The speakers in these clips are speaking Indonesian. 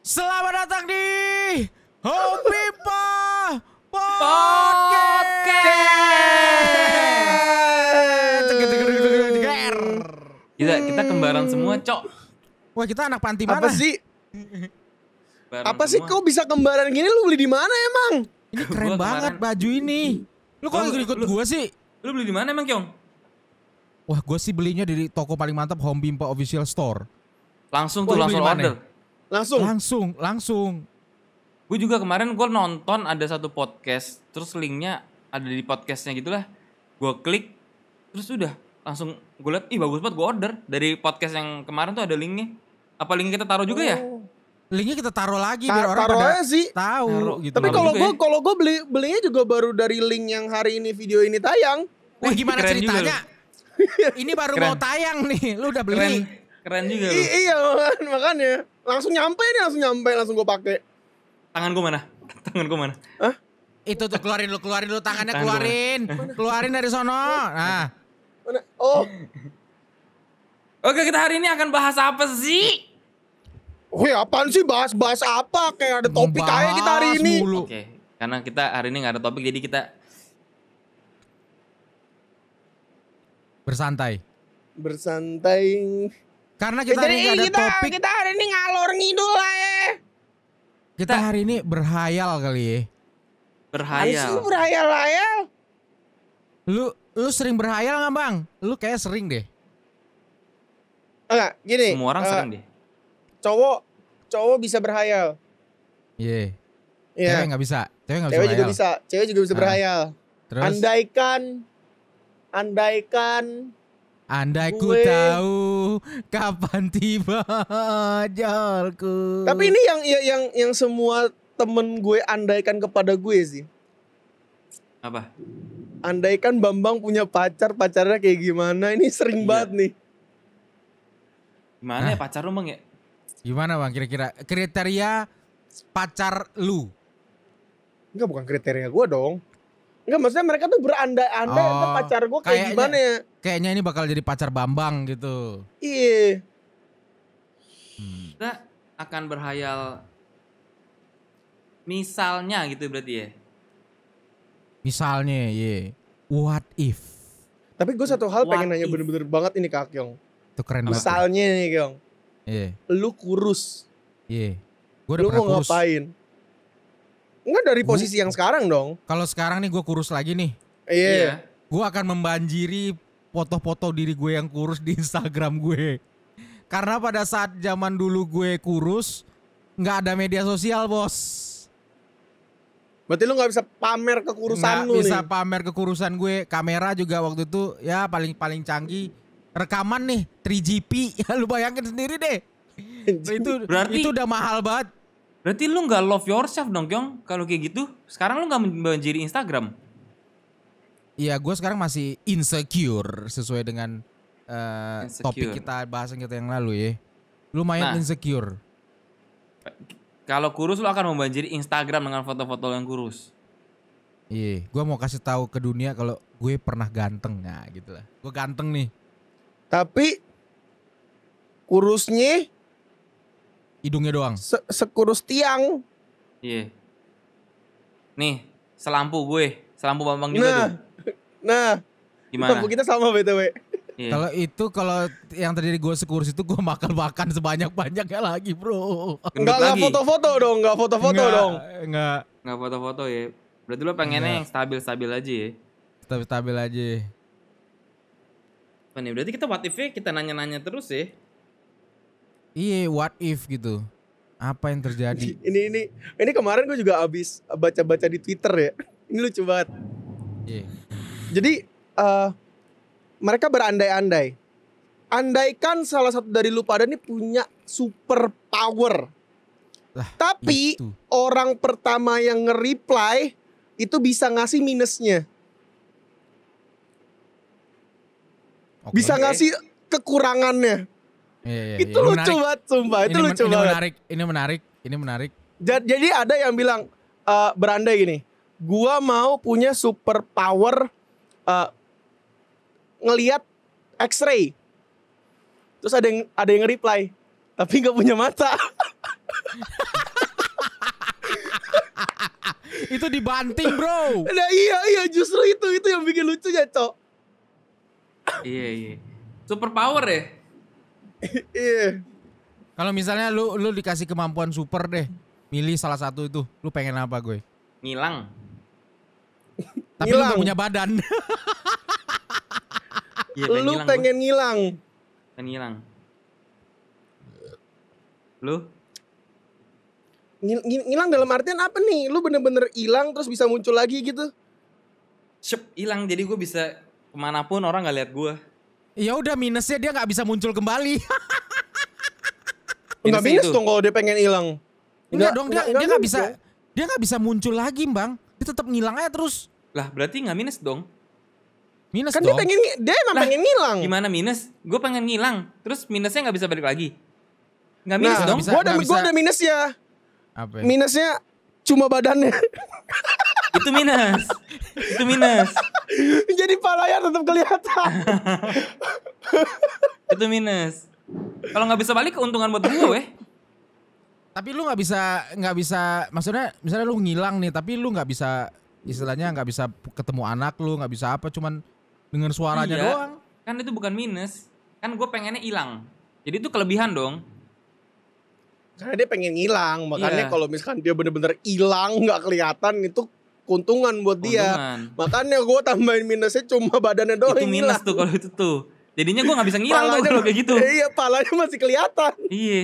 Selamat datang di Home Pipa Podcast. Kita kembaran semua, Cok. Wah, kita anak panti mana? Apa sih? Kembaran Apa sih semua. kok bisa kembaran gini? Lu beli di mana emang? Ini keren Gua banget kemarin- baju ini. Lu kok ikut gua sih? Lu beli di mana emang, Kyong? Wah, gua sih belinya di toko paling mantap, Home Pipa Official Store. Langsung Wah, tuh, lu langsung beli di mana? order. Langsung. Gue juga kemarin gue nonton ada satu podcast, terus linknya ada di podcastnya gitulah. Gue klik, terus udah langsung gue liat, ih bagus banget, gue order dari podcast yang kemarin tuh ada linknya. Apa linknya kita taruh juga ya? Linknya kita taruh lagi biar orang Taruh pada aja sih. tahu Taruh. gitu. Tapi Taruh kalau juga gue ya. belinya juga baru dari link yang hari ini video ini tayang. Wah, gimana Keren juga ceritanya? Ini baru Keren. mau tayang nih. Lu udah beli. Keren juga lu. Iya makanya langsung nyampe, langsung gue pakai. Tangan gue mana? Tangan gue mana? Itu tuh keluarin lu tangannya Tangan keluarin. Keluarin dari sono. Nah, Mana? Oh, Oke, kita hari ini akan bahas apa sih? wih apaan sih bahas apa? Kayak ada topik kayak kita hari Membahas ini. mulu. Oke, karena kita hari ini nggak ada topik, jadi kita Bersantai. Karena kita hari ini nggak ada topik. Kita hari ini ngalor ngidul lah ya. Kita hari ini berhayal kali ya. berhayal. Lu berhayal-hayal. Lu sering berhayal nggak bang? Lu kayak sering deh. Enggak, gini. Semua orang sering deh. Cowok bisa berhayal. Iya. Iya. Cewek nggak bisa. Cewek nggak bisa. Cewek juga berhayal. bisa. Cewek juga bisa Ah. berhayal. Terus. Andai ku gue- tahu kapan tiba ajalku. Tapi ini yang semua temen gue andaikan kepada gue sih. Apa? Andaikan Bambang punya pacarnya kayak gimana? Ini sering Iya. banget nih. Gimana ya pacar lu bang ya? Gimana bang kira-kira kriteria pacar lu? Enggak, bukan kriteria gue dong. Enggak, maksudnya mereka tuh berandai-andai Oh, "Entah pacar gue kayak kayaknya- gimana ya. Kayaknya ini bakal jadi pacar Bambang gitu. Iya. Kita akan berhayal misalnya gitu berarti ya. Misalnya, what if? Tapi gue satu hal pengen What nanya if? bener-bener banget ini Kak Kyong. Itu keren banget. Misalnya nih Kyong, Iya, lu kurus. Gue udah Lu pernah mau kurus. ngapain? Enggak dari posisi yang sekarang dong. Kalau sekarang nih gue kurus lagi nih. Iya. Gue akan membanjiri foto-foto diri gue yang kurus di Instagram gue. Karena pada saat zaman dulu gue kurus, nggak ada media sosial bos. Berarti lu gak bisa pamer kekurusan Nggak lu bisa nih. pamer kekurusan gue. Kamera juga waktu itu ya paling canggih. Rekaman nih 3GP, ya lu bayangin sendiri deh. Berarti- itu udah mahal banget. Berarti lu nggak love yourself dong Kyong kalau kayak gitu. Sekarang lu nggak membanjiri Instagram. Iya, gue sekarang masih insecure sesuai dengan Insecure. topik bahasan kita yang lalu ya. Lumayan Nah. insecure. Kalau kurus lu akan membanjiri Instagram dengan foto-foto yang kurus. Iya, gue mau kasih tahu ke dunia kalau gue pernah ganteng, nah gitu lah. Gue ganteng nih, Tapi kurusnya hidungnya doang. sekurus tiang. Iya. Nih, selampu Bambang juga tuh. Nah, Gimana? lampu kita sama BTW. Iya. Kalau yang terjadi gue sekurus itu gue makan sebanyak-banyaknya lagi bro. Gendut Enggak lagi. foto-foto dong, enggak foto-foto dong. Enggak, Nggak foto-foto ya. Berarti lu pengennya yang stabil-stabil aja ya. stabil aja. Apa nih? Berarti kita what if-nya kita nanya-nanya terus ya. Iya, what if gitu. Apa yang terjadi? Ini kemarin gue juga abis baca-baca di Twitter ya. Ini lucu banget. Iya. Jadi mereka berandai-andai. Andaikan salah satu dari lu pada nih punya super power. Lah, Tapi itu. orang pertama yang nge-reply itu bisa ngasih minusnya. Oke. Bisa ngasih kekurangannya. Iya, Itu lucu menarik. banget, sumpah. Itu lucu banget. Ini menarik. Jadi ada yang bilang berandai gini. Gua mau punya super power ngelihat X-ray. Terus ada yang reply, tapi nggak punya mata. Itu dibanting, bro. Nah iya justru itu yang bikin lucunya, Cok. Iya. Super power ya? Iya. Kalau misalnya lu dikasih kemampuan super deh, milih salah satu itu, lu pengen apa gue? Ngilang. Tapi lu gak punya badan. Iya, Lu pengen ngilang. Pengen ngilang. Lu? Ngilang dalam artian apa nih? Lu bener-bener hilang terus bisa muncul lagi gitu? Hilang, jadi gue bisa kemanapun orang nggak lihat gue. Ya udah, minusnya dia nggak bisa muncul kembali. Enggak minus dong kalau dia pengen hilang. Enggak dong, dia nggak bisa. dong. Dia nggak bisa muncul lagi, Bang. Dia tetap ngilang aja terus. Lah berarti nggak minus dong? Minus Kan dong. dia emang pengen ngilang. Gimana minus? Gue pengen ngilang, terus minusnya nggak bisa balik lagi. Nggak minus Nah, dong? gua ada minusnya. Apa? Minusnya cuma badannya. Itu minus. Itu minus. Jadi palanya tetap kelihatan. Itu minus. Kalau nggak bisa balik keuntungan buat gue, weh. Tapi lu nggak bisa. Maksudnya, misalnya lu ngilang nih, tapi lu nggak bisa, istilahnya nggak bisa ketemu anak lu, nggak bisa apa, cuman dengar suaranya Iya. doang. Kan itu bukan minus. Kan gue pengennya hilang. Jadi itu kelebihan dong. Karena dia pengen ngilang, makanya Iya. kalau misalkan dia bener-bener hilang nggak kelihatan itu keuntungan buat dia. Keuntungan. Makanya gue tambahin minusnya cuma badannya doang Itu yang minus hilang. tuh kalau itu tuh. Jadinya gue nggak bisa ngilang tuh Palanya kalau kayak gitu. Iya, palanya masih kelihatan. Iya.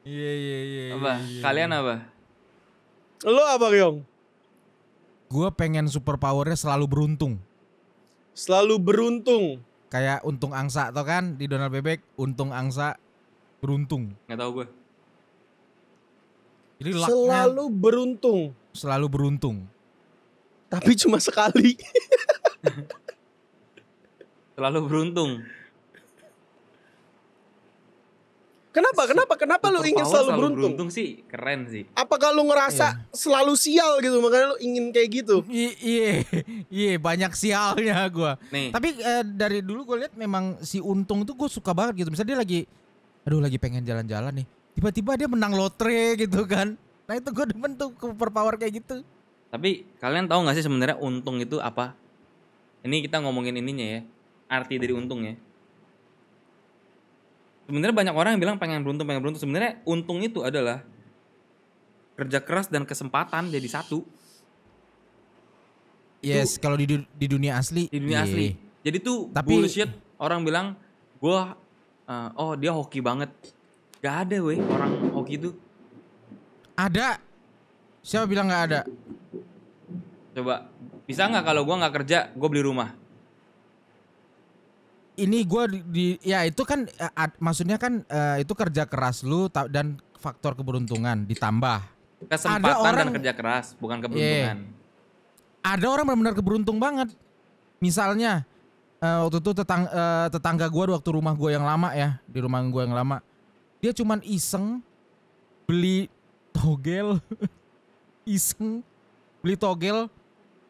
Iya. Apa? Kalian apa? Lo apa, Kyong? Gue pengen super powernya selalu beruntung. Selalu beruntung. Kayak untung angsa tau kan di Donald Bebek, untung angsa beruntung. Nggak tahu gue. Jadi lucknya Selalu beruntung. selalu beruntung. Tapi cuma sekali. Selalu beruntung. Kenapa lu ingin Superpower selalu beruntung? sih keren sih. Apakah lu ngerasa selalu sial gitu makanya lu ingin kayak gitu? Iya banyak sialnya gue. Nih. Tapi dari dulu gue lihat memang si Untung tuh gue suka banget gitu. Misalnya dia lagi pengen jalan-jalan nih, tiba-tiba dia menang lotre gitu kan. Nah itu gue demen tuh super power kayak gitu. Tapi kalian tahu nggak sih sebenarnya untung itu apa? Ini kita ngomongin ininya ya, arti dari untung ya. Sebenarnya banyak orang yang bilang pengen beruntung. Sebenarnya untung itu adalah kerja keras dan kesempatan jadi satu. Yes, kalau di dunia asli. Di dunia iya. asli. Jadi tuh bullshit orang bilang gua dia hoki banget. Gak ada weh orang hoki itu. Ada. Siapa bilang nggak ada? Coba bisa nggak kalau gua nggak kerja, gua beli rumah. Ini gue ya itu kan maksudnya kan itu kerja keras lu dan faktor keberuntungan ditambah. Kesempatan dan kerja keras, bukan keberuntungan. Ada orang benar-benar keberuntung banget. Misalnya waktu itu tetangga gue waktu rumah gue yang lama ya, di rumah gue yang lama, dia cuman iseng beli togel,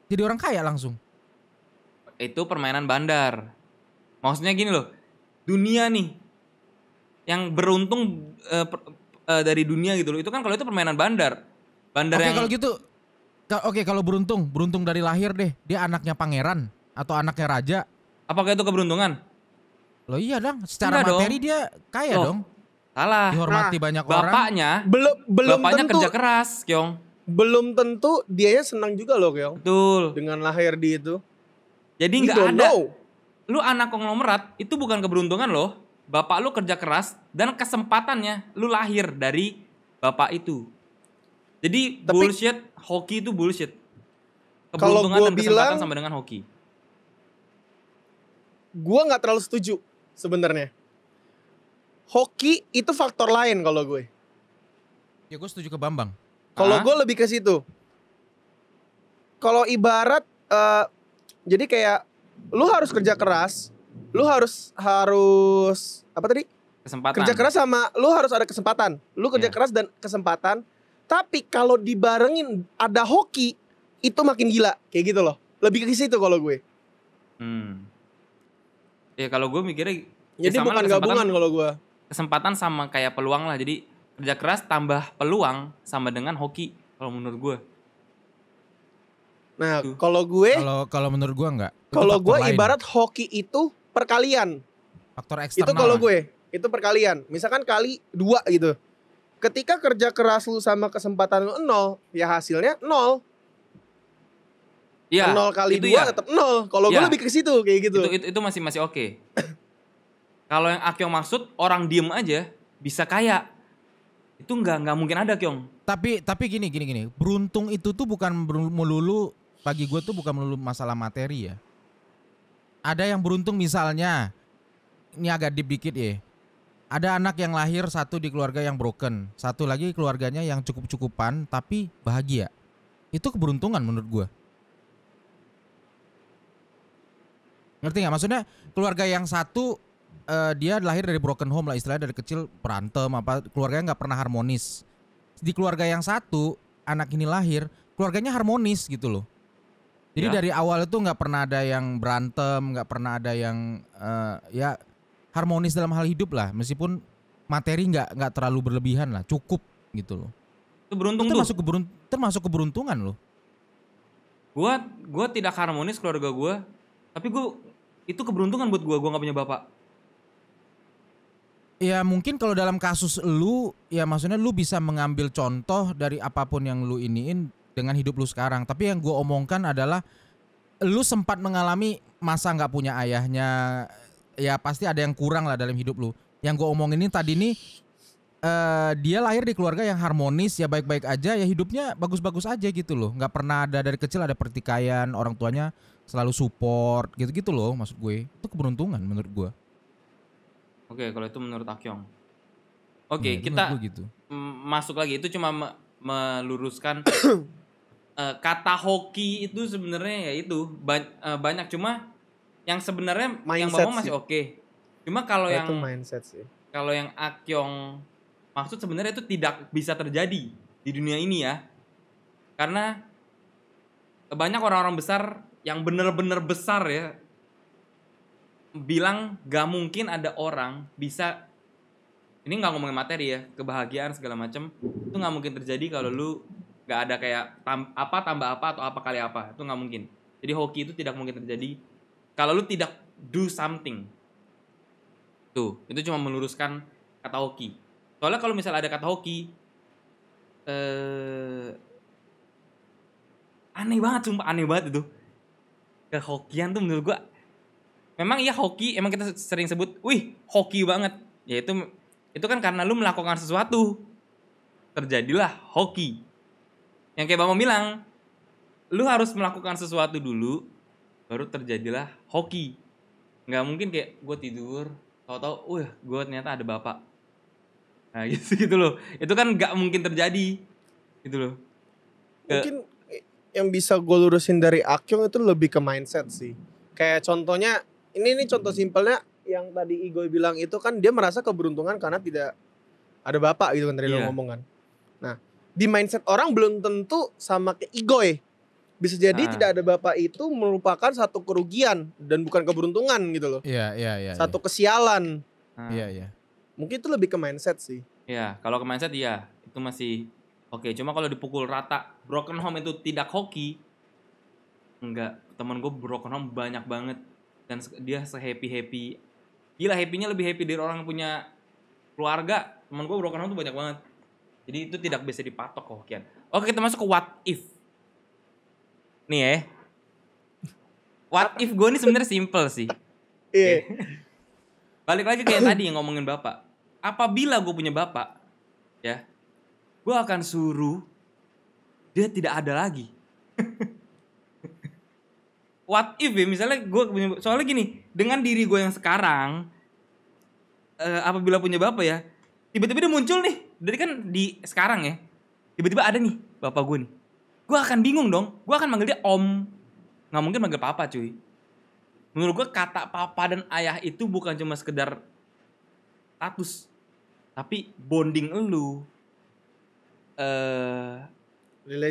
jadi orang kaya langsung. Itu permainan bandar. Maksudnya gini loh, dunia nih yang beruntung dari dunia gitu loh. Itu kan kalau itu permainan bandar. Bandar Oke, yang kalau gitu. Kalau beruntung dari lahir deh. Dia anaknya pangeran atau anaknya raja. apakah itu keberuntungan? Loh iya dong, secara Enggak materi dong. dia kaya Loh, dong. Salah. Dihormati banyak orang. Bapaknya, Belum bapaknya tentu kerja keras, Kyong. belum tentu dianya senang juga loh, Kyong. Betul. Dengan lahir di itu. Jadi We nggak don't ada. know. Lu anak konglomerat itu bukan keberuntungan loh. Bapak lu kerja keras dan kesempatannya lu lahir dari bapak itu. Jadi Tapi- bullshit, hoki itu bullshit. Kalau Keberuntungan gua dan kesempatan bilang- sama dengan hoki. Gua nggak terlalu setuju sebenarnya. Hoki itu faktor lain kalau gue. Ya gue setuju ke Bambang. Kalau Ah? gue lebih ke situ. Kalau ibarat jadi kayak lu harus kerja keras, lu harus apa tadi? Kesempatan. Kerja keras sama lu harus ada kesempatan. Lu kerja Iya. keras dan kesempatan. Tapi kalau dibarengin ada hoki, itu makin gila kayak gitu loh. Lebih ke situ kalau gue. Ya kalau gue mikirnya ya Jadi sama bukan lah, gabungan kalau gue. kesempatan sama kayak peluang lah. Jadi kerja keras tambah peluang sama dengan hoki kalau menurut gue. Nah, Tuh. Kalau menurut gua enggak. Itu kalau faktor gue lain. ibarat hoki itu perkalian. Faktor Itu eksternal. kalau lah. gue, itu perkalian. Misalkan kali 2 gitu. Ketika kerja keras lu sama kesempatan lu 0, ya hasilnya 0. Iya. 0 kali itu 2 tetap 0. Kalau gue Ya. lebih ke situ kayak gitu. Itu masih oke. Kalau yang Akyong maksud orang diem aja bisa kaya. Itu nggak mungkin ada, Kyong. Tapi gini. Beruntung itu tuh bukan melulu, bagi gue tuh bukan melulu masalah materi ya. Ada yang beruntung misalnya, ini agak deep dikit ya. Ada anak yang lahir satu di keluarga yang broken, satu lagi keluarganya yang cukup-cukupan tapi bahagia. Itu keberuntungan menurut gue. Ngerti nggak? Maksudnya keluarga yang satu dia lahir dari broken home lah, istilahnya dari kecil berantem apa, keluarganya nggak pernah harmonis. Di keluarga yang satu anak ini lahir, keluarganya harmonis gitu loh. Jadi Ya. dari awal itu nggak pernah ada yang berantem, nggak pernah ada yang ya harmonis dalam hal hidup lah, meskipun materi nggak terlalu berlebihan lah, cukup gitu loh. Itu beruntung Itu tuh. termasuk keberuntungan loh. Gua tidak harmonis keluarga gue, tapi itu keberuntungan buat gue nggak punya bapak. Ya mungkin kalau dalam kasus lu, ya maksudnya lu bisa mengambil contoh dari apapun yang lu iniin dengan hidup lu sekarang. Tapi yang gue omongkan adalah lu sempat mengalami masa nggak punya ayahnya, ya pasti ada yang kurang lah dalam hidup lu. Yang gue omongin ini tadi nih, dia lahir di keluarga yang harmonis, ya baik-baik aja, ya hidupnya bagus-bagus aja gitu loh. Nggak pernah ada dari kecil ada pertikaian, orang tuanya selalu support gitu-gitu loh maksud gue. Itu keberuntungan menurut gue. Oke, kalau itu menurut Akyong. Ya, Oke, itu kita menurut gue gitu. masuk lagi. Itu cuma meluruskan kata hoki itu sebenarnya ya itu banyak, cuma yang sebenarnya yang Mindset Bambang masih sih. oke. Cuma kalau Itu yang mindset sih. Akyong maksud sebenarnya itu tidak bisa terjadi di dunia ini ya. Karena banyak orang-orang besar yang benar-benar besar ya bilang gak mungkin ada orang bisa, ini nggak ngomongin materi ya, kebahagiaan segala macam itu nggak mungkin terjadi kalau lu nggak ada kayak tambah apa atau apa kali apa, itu nggak mungkin. Jadi hoki itu tidak mungkin terjadi kalau lu tidak do something. Tuh, itu cuma meluruskan kata hoki. Soalnya kalau misalnya ada kata hoki, aneh banget, sumpah aneh banget itu. Kehokian tuh menurut gua, memang iya hoki, emang kita sering sebut, wih hoki banget. Ya itu kan karena lu melakukan sesuatu, terjadilah hoki. Yang kayak Bambang bilang, lu harus melakukan sesuatu dulu, baru terjadilah hoki. Nggak mungkin kayak gue tidur, tahu-tahu, gue ternyata ada bapak. Nah gitu loh. Itu kan nggak mungkin terjadi, gitu loh. Mungkin yang bisa gue lurusin dari Akyong itu lebih ke mindset sih. Kayak contohnya, ini contoh simpelnya yang tadi Igoy bilang itu kan dia merasa keberuntungan karena tidak ada bapak gitu kan tadi lo ngomong kan. Nah, di mindset orang belum tentu sama kayak Igoy. Bisa jadi tidak ada bapak itu merupakan satu kerugian dan bukan keberuntungan gitu loh. Iya. Satu kesialan. Iya. Mungkin itu lebih ke mindset sih. Iya, kalau ke mindset iya, itu masih oke. Cuma kalau dipukul rata, broken home itu tidak hoki. Enggak, temen gue broken home banyak banget. Dan dia se-happy-happy. Gila, happy-nya lebih happy dari orang yang punya keluarga. Temen gue broken home tuh banyak banget. Jadi itu tidak bisa dipatok kehokian. Oke, kita masuk ke what if. Nih ya. What if gue ini sebenarnya simple sih. Iya. Balik lagi kayak tadi yang ngomongin bapak. Apabila gue punya bapak, ya, gue akan suruh dia tidak ada lagi. What if ya, misalnya gue punya, soalnya gini, dengan diri gue yang sekarang, apabila punya bapak ya, tiba-tiba dia muncul nih, dari kan di sekarang ya, tiba-tiba ada nih bapak gue nih, gue akan bingung dong, gue akan manggil dia om, nggak mungkin manggil papa cuy. Menurut gue kata papa dan ayah itu bukan cuma sekedar status, tapi bonding elu,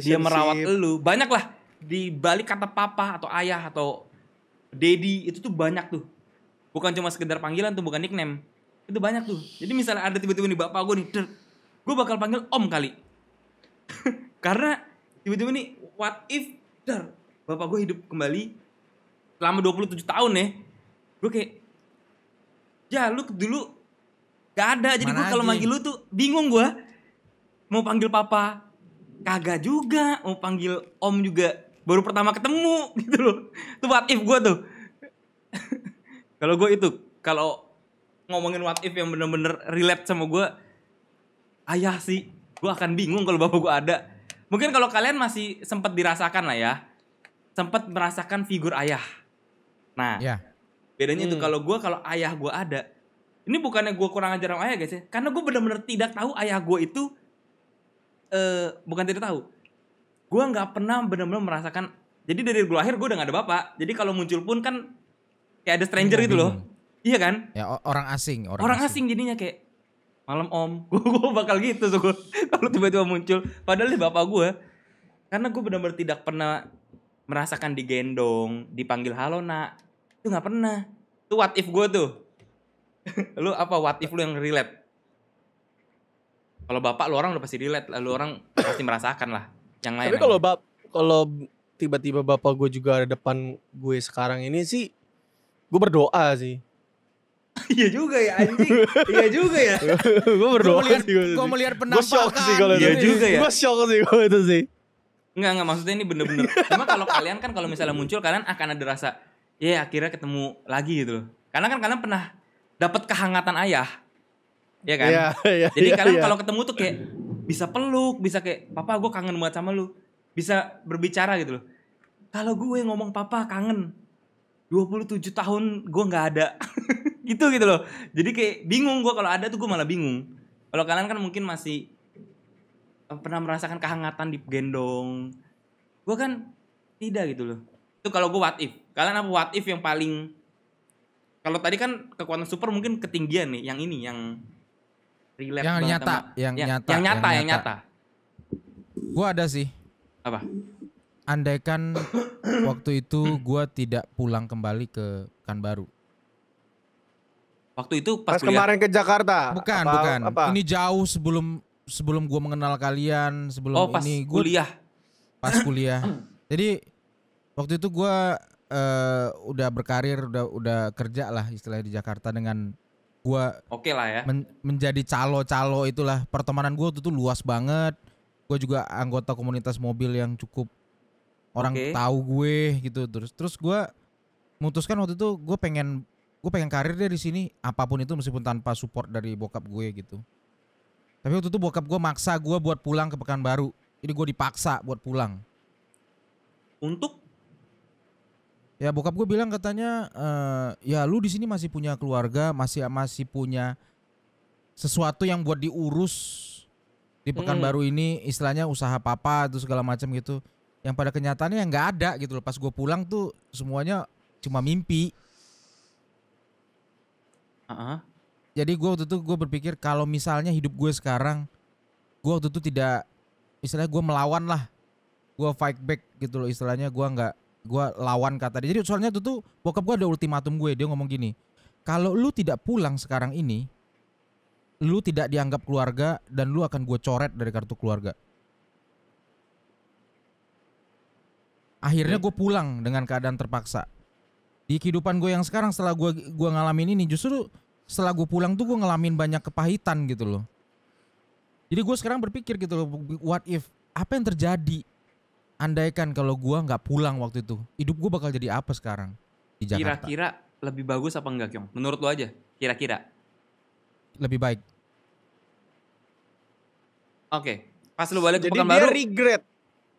dia merawat elu, banyak lah. Di balik kata papa atau ayah atau daddy itu tuh banyak tuh. Bukan cuma sekedar panggilan tuh, bukan nickname. Itu banyak tuh. Jadi misalnya ada tiba-tiba nih bapak gue nih, gue bakal panggil om kali. Karena tiba-tiba nih, what if bapak gue hidup kembali selama 27 tahun ya. Gue kayak, ya lu dulu gak ada. Jadi gue kalau manggil lu tuh bingung gue. Mau panggil papa kagak juga, mau panggil om juga baru pertama ketemu gitu loh. Itu what if gue tuh. Kalau gue itu, kalau ngomongin what if yang bener-bener relate sama gue, ayah sih. Gue akan bingung kalau bapak gue ada. Mungkin kalau kalian masih sempat dirasakan lah ya, sempat merasakan figur ayah. Nah, bedanya itu kalau ayah gue ada, ini bukannya gue kurang ajar sama ayah guys ya, karena gue bener-bener tidak tahu ayah gue itu, bukan tidak tahu, gue nggak pernah bener-bener merasakan. Jadi dari gue lahir gue udah gak ada bapak, jadi kalau muncul pun kan kayak ada stranger gitu loh, iya kan? Ya orang asing. Orang asing jadinya kayak malam om, gue bakal gitu so, kalau tiba-tiba muncul, padahal dia bapak gue, karena gue benar-benar tidak pernah merasakan digendong, dipanggil halo nak, itu nggak pernah. Itu what if gue tuh. Lu apa what if lu yang relate? Kalau bapak lu orang udah pasti relate, lalu orang pasti merasakan lah. Yang lain. Tapi kalau tiba-tiba bapak gue juga ada depan gue sekarang ini sih, gue berdoa sih. Iya juga ya anjing. Iya juga ya. Gue berdoa sih. Gue melihat penampakan. Gue shock sih kalau iya juga ya. Gue shock sih kalau itu sih. Enggak maksudnya ini bener-bener. Cuma kalau kalian kan kalau misalnya muncul kalian akan ada rasa, ya akhirnya ketemu lagi gitu loh. Karena kan kalian pernah dapat kehangatan ayah. Ya kan? Iya, jadi kalian kalau ketemu tuh kayak bisa peluk, bisa kayak papa gue kangen banget sama lu. Bisa berbicara gitu loh. Kalau gue ngomong papa kangen 27 tahun gue gak ada. gitu loh. Jadi kayak bingung gue kalau ada tuh gue malah bingung. Kalau kalian kan mungkin masih pernah merasakan kehangatan digendong. Gue kan tidak gitu loh. Itu kalau gue what if. Kalian apa what if yang paling, kalau tadi kan kekuatan super mungkin ketinggian nih, yang ini yang relate yang banget nyata, sama, yang nyata. Gue ada sih. Apa? Andaikan waktu itu gue tidak pulang kembali ke Pekanbaru. Waktu itu pas kemarin ke Jakarta. Bukan. Ini jauh sebelum gue mengenal kalian, sebelum pas ini gue kuliah. Pas kuliah. Jadi waktu itu gue udah berkarir, udah kerja lah istilahnya di Jakarta dengan gue. Oke lah ya. Menjadi calo itulah. Pertemanan gue itu luas banget. Gue juga anggota komunitas mobil yang cukup orang tahu gue gitu. Terus gue memutuskan waktu itu gue pengen karir deh di sini, apapun itu meskipun tanpa support dari bokap gue gitu. Tapi waktu itu bokap gue maksa gue buat pulang ke Pekanbaru. Jadi gue dipaksa buat pulang. Untuk? Ya bokap gue bilang katanya, ya lu di sini masih punya keluarga, masih punya sesuatu yang buat diurus di Pekanbaru ini, istilahnya usaha papa itu segala macam gitu. Yang pada kenyataannya nggak ada gitu loh. Pas gue pulang tuh semuanya cuma mimpi. Jadi gue waktu itu gue berpikir kalau misalnya hidup gue sekarang, gue waktu itu tidak, istilahnya gue melawan lah, gue fight back gitu loh istilahnya, gue lawan kata dia. Jadi soalnya itu tuh bokap gue ada ultimatum gue, dia ngomong gini, kalau lu tidak pulang sekarang ini, lu tidak dianggap keluarga dan lu akan gue coret dari kartu keluarga. Akhirnya gue pulang dengan keadaan terpaksa. Di kehidupan gue yang sekarang setelah gue ngalamin ini, justru setelah gue pulang tuh gue ngalamin banyak kepahitan gitu loh. Jadi gue sekarang berpikir gitu loh, what if, apa yang terjadi andaikan kalau gue gak pulang waktu itu, hidup gue bakal jadi apa sekarang di Jakarta. Kira-kira lebih bagus apa enggak Kyong? Menurut lo aja, kira-kira. Lebih baik. Oke, pas lu balik ke Pekanbaru. Pekanbaru. Jadi dia regret.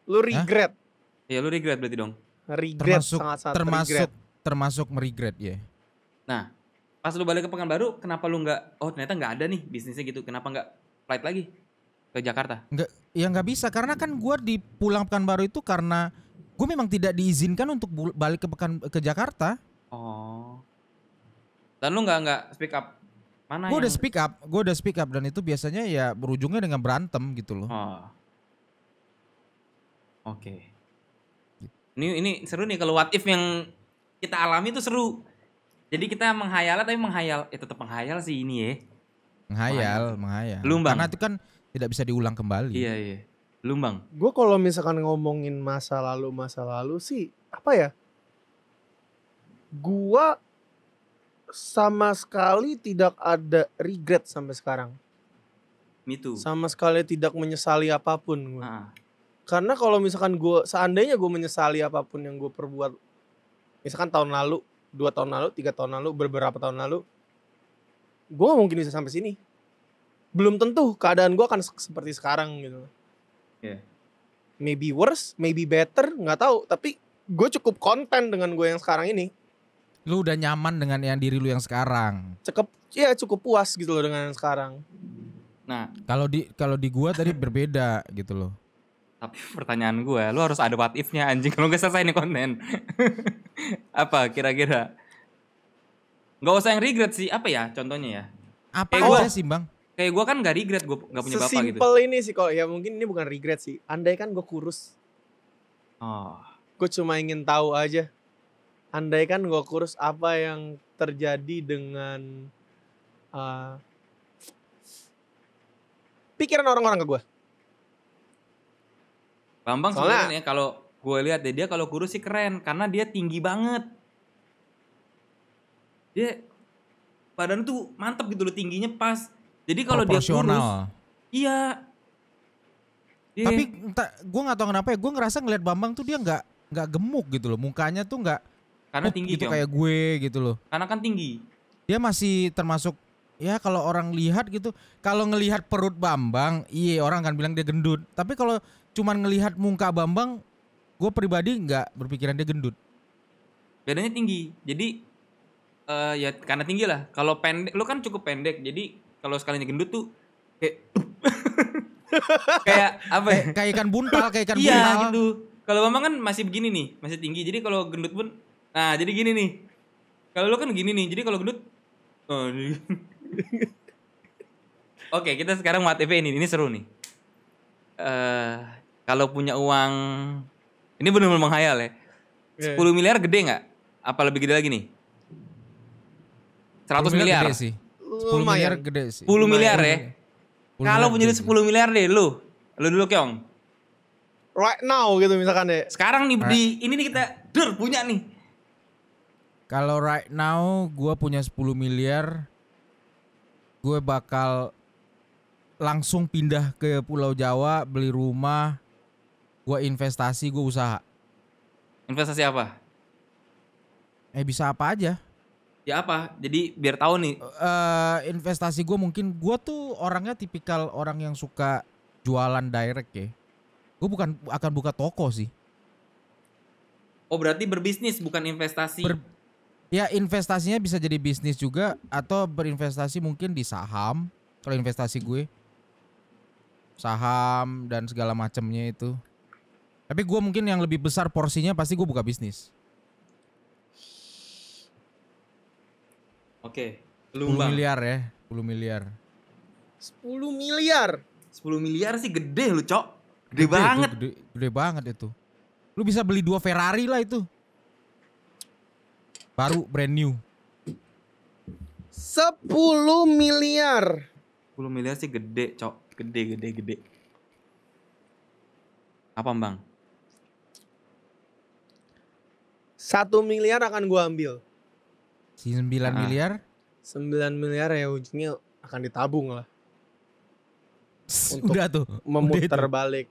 Lu regret. Iya lu regret berarti dong. Regret, sangat-sangat termasuk meregret ya. Nah, pas lu balik ke Pekanbaru, kenapa lu nggak? Oh ternyata nggak ada nih bisnisnya gitu. Kenapa nggak flight lagi ke Jakarta? Nggak bisa karena kan gue di pulang Pekanbaru itu karena gue memang tidak diizinkan untuk balik ke Jakarta. Oh. Dan lu nggak speak up? Mana? Gue udah speak up dan itu biasanya ya berujungnya dengan berantem gitu loh. Oh. Oke. Ini seru nih kalau what if yang kita alami itu seru. Jadi kita menghayal tapi tetap menghayal sih ini ya. Menghayal. Lu, Bang? Karena itu kan tidak bisa diulang kembali. Iya. Lu, Bang? Gue kalau misalkan ngomongin masa lalu sih apa ya? Gua sama sekali tidak ada regret sampai sekarang. Me too. Sama sekali tidak menyesali apapun gue. Ah. Karena kalau misalkan seandainya gue menyesali apapun yang gue perbuat, misalkan tahun lalu, 2 tahun lalu, 3 tahun lalu, beberapa tahun lalu, gue gak mungkin bisa sampai sini. Belum tentu keadaan gue akan seperti sekarang gitu. Yeah. Maybe worse, maybe better, nggak tahu. Tapi gue cukup konten dengan gue yang sekarang ini. Lu udah nyaman dengan yang diri lu yang sekarang. Cukup puas gitu loh dengan yang sekarang. Nah, kalau di gua tadi berbeda gitu loh. tapi pertanyaan gue, lu harus ada what if-nya anjing kalau gak selesai nih konten. Apa kira-kira? Gak usah yang regret sih, apa ya contohnya ya? Apa Kayak aja sih bang? Kayak gue kan gak regret gue gak punya bapak gitu. Sesimpel ini sih kok, ya mungkin ini bukan regret sih. Andai kan gue kurus. Oh. Gue cuma ingin tahu aja. Andai kan gue kurus, apa yang terjadi dengan pikiran orang-orang ke gue. Bambang sebenarnya kalau gue lihat dia kalau kurus sih keren karena dia tinggi banget. Dia badan tuh mantep gitu loh, tingginya pas. Jadi kalau dia kurus, iya. Dia, tapi gue nggak tahu kenapa ya, gue ngerasa ngeliat Bambang tuh dia nggak gemuk gitu loh, mukanya tuh nggak karena tinggi gitu kayak gue gitu loh. Karena kan tinggi. Dia masih termasuk ya kalau orang lihat gitu, kalau ngelihat perut Bambang, iya orang akan bilang dia gendut. Tapi kalau cuman ngelihat muka Bambang, gue pribadi nggak berpikiran dia gendut. Bedanya tinggi, jadi ya karena tinggi lah. Kalau pendek, lu kan cukup pendek, jadi kalau sekalinya gendut tuh kayak kayak apa ya? Kayak ikan buntal, kayak ikan buntal. Iya gitu. Kalau Bambang kan masih begini nih, masih tinggi. Jadi kalau gendut pun, nah jadi gini nih. Kalau lu kan gini nih, jadi kalau gendut, Oke, kita sekarang what if ini seru nih. Kalau punya uang, ini benar-benar menghayal ya. 10 miliar gede nggak? Apa lebih gede lagi nih? 100 miliar. Gede sih. 10 miliar gede sih. 10 miliar ya. Kalau punya 10 miliar deh lu dulu Kyong. Right now gitu misalkan deh. Sekarang nih ini nih kita punya nih. Kalau right now gue punya 10 miliar, gue bakal langsung pindah ke Pulau Jawa, beli rumah, gue investasi, gue usaha. Investasi apa? Bisa apa aja. Ya apa? Jadi biar tahu nih. Investasi gue mungkin, gue tuh orangnya tipikal orang yang suka jualan direct ya. Gue akan buka toko sih. Oh berarti berbisnis bukan investasi. Ya investasinya bisa jadi bisnis juga, atau berinvestasi mungkin di saham. Kalau investasi gue saham dan segala macamnya itu. Tapi gue mungkin yang lebih besar porsinya pasti gue buka bisnis. Oke. 10 miliar ya, 10 miliar. 10 miliar. 10 miliar sih gede lu, Cok. Gede banget. Gede banget itu. Lu bisa beli 2 Ferrari lah itu. Baru brand new. 10 miliar. 10 miliar sih gede, Cok. Gede. Apa, Bang? 1 miliar akan gua ambil. 9 miliar? 9 miliar ya ujungnya akan ditabung lah. Untuk udah tuh. Memutar balik.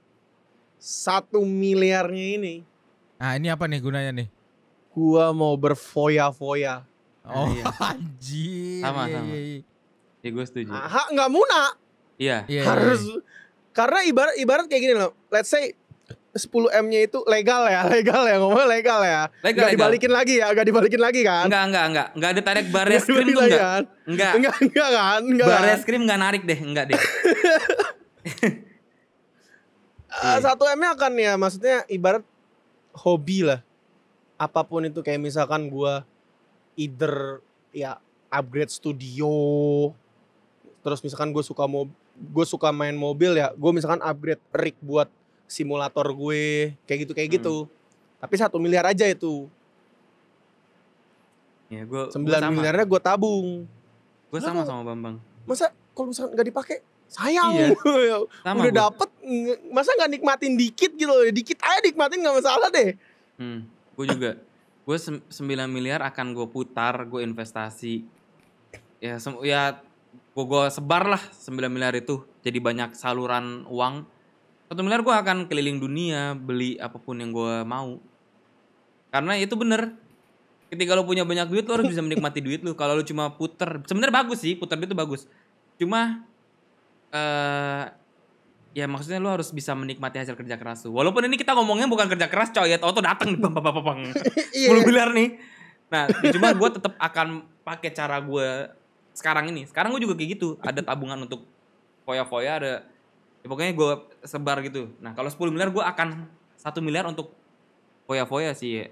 1 miliarnya ini. Nah ini apa nih gunanya nih? Gua mau berfoya-foya. Oh anjir. Sama. Ya gue setuju. Nggak muna. Iya. Harus. Karena ibarat kayak gini loh. Let's say 10M-nya itu legal ya, ngomongnya legal ya. Gak dibalikin lagi kan? Enggak ada tarik bareskrim tuh enggak. Enggak kan? Bareskrim enggak narik deh, enggak deh. 1M-nya akan ya maksudnya ibarat hobi lah. Apapun itu kayak misalkan gua either ya upgrade studio. Terus misalkan gue suka main mobil ya, gue misalkan upgrade rig buat simulator gue kayak gitu. Tapi 1 miliar aja itu. Ya, gue 9 miliarnya gue tabung. Gue sama Bambang. Masa kalau misalnya nggak dipakai sayang. Iya. Sama Udah gua. dapet, masa nggak nikmatin dikit gitu loh? Dikit aja nikmatin nggak masalah deh. Gue juga. Gue 9 miliar akan gue putar, gue investasi. Ya gue sebar lah 9 miliar itu. Jadi banyak saluran uang. 1 miliar gue akan keliling dunia, beli apapun yang gue mau. Karena itu bener. Ketika lo punya banyak duit, lo harus bisa menikmati duit lo. Kalau lo cuma puter, sebenarnya bagus sih, puter duit itu bagus. Cuma ya maksudnya lo harus bisa menikmati hasil kerja keras lo. Walaupun ini kita ngomongnya bukan kerja keras, coy, ya tau datang nih bang 10 miliar nih. Nah, cuma gue tetap akan pakai cara gue sekarang ini. Sekarang gue juga kayak gitu, ada tabungan untuk foya-foya, ada ya pokoknya gue sebar gitu. Nah, kalau 10 miliar gue akan 1 miliar untuk foya-foya sih.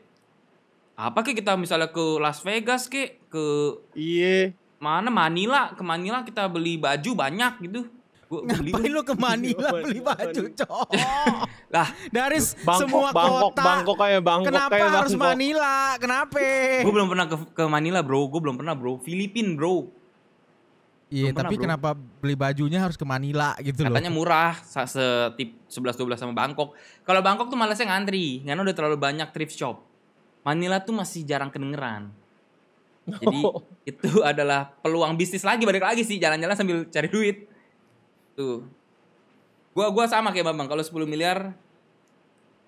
Apa kek kita misalnya ke Las Vegas kek, ke Manila, ke Manila kita beli baju banyak gitu. Ngapain lu ke Manila beli baju, cowok? Lah, dari semua kota. Bangkok kayak Bangkok. Kenapa harus Manila? Kenapa? Gue belum pernah ke Manila, bro. Gue belum pernah, bro. Filipina, bro. Iya, tapi bro. kenapa beli bajunya harus ke Manila gitu loh? Katanya murah, setip 11-12 sama Bangkok. Kalau Bangkok tuh malesnya ngantri, karena udah terlalu banyak thrift shop. Manila tuh masih jarang kedengeran. Jadi itu adalah peluang bisnis lagi, balik lagi sih, jalan-jalan sambil cari duit. Tuh. Gua sama kayak Bambang, kalau 10 miliar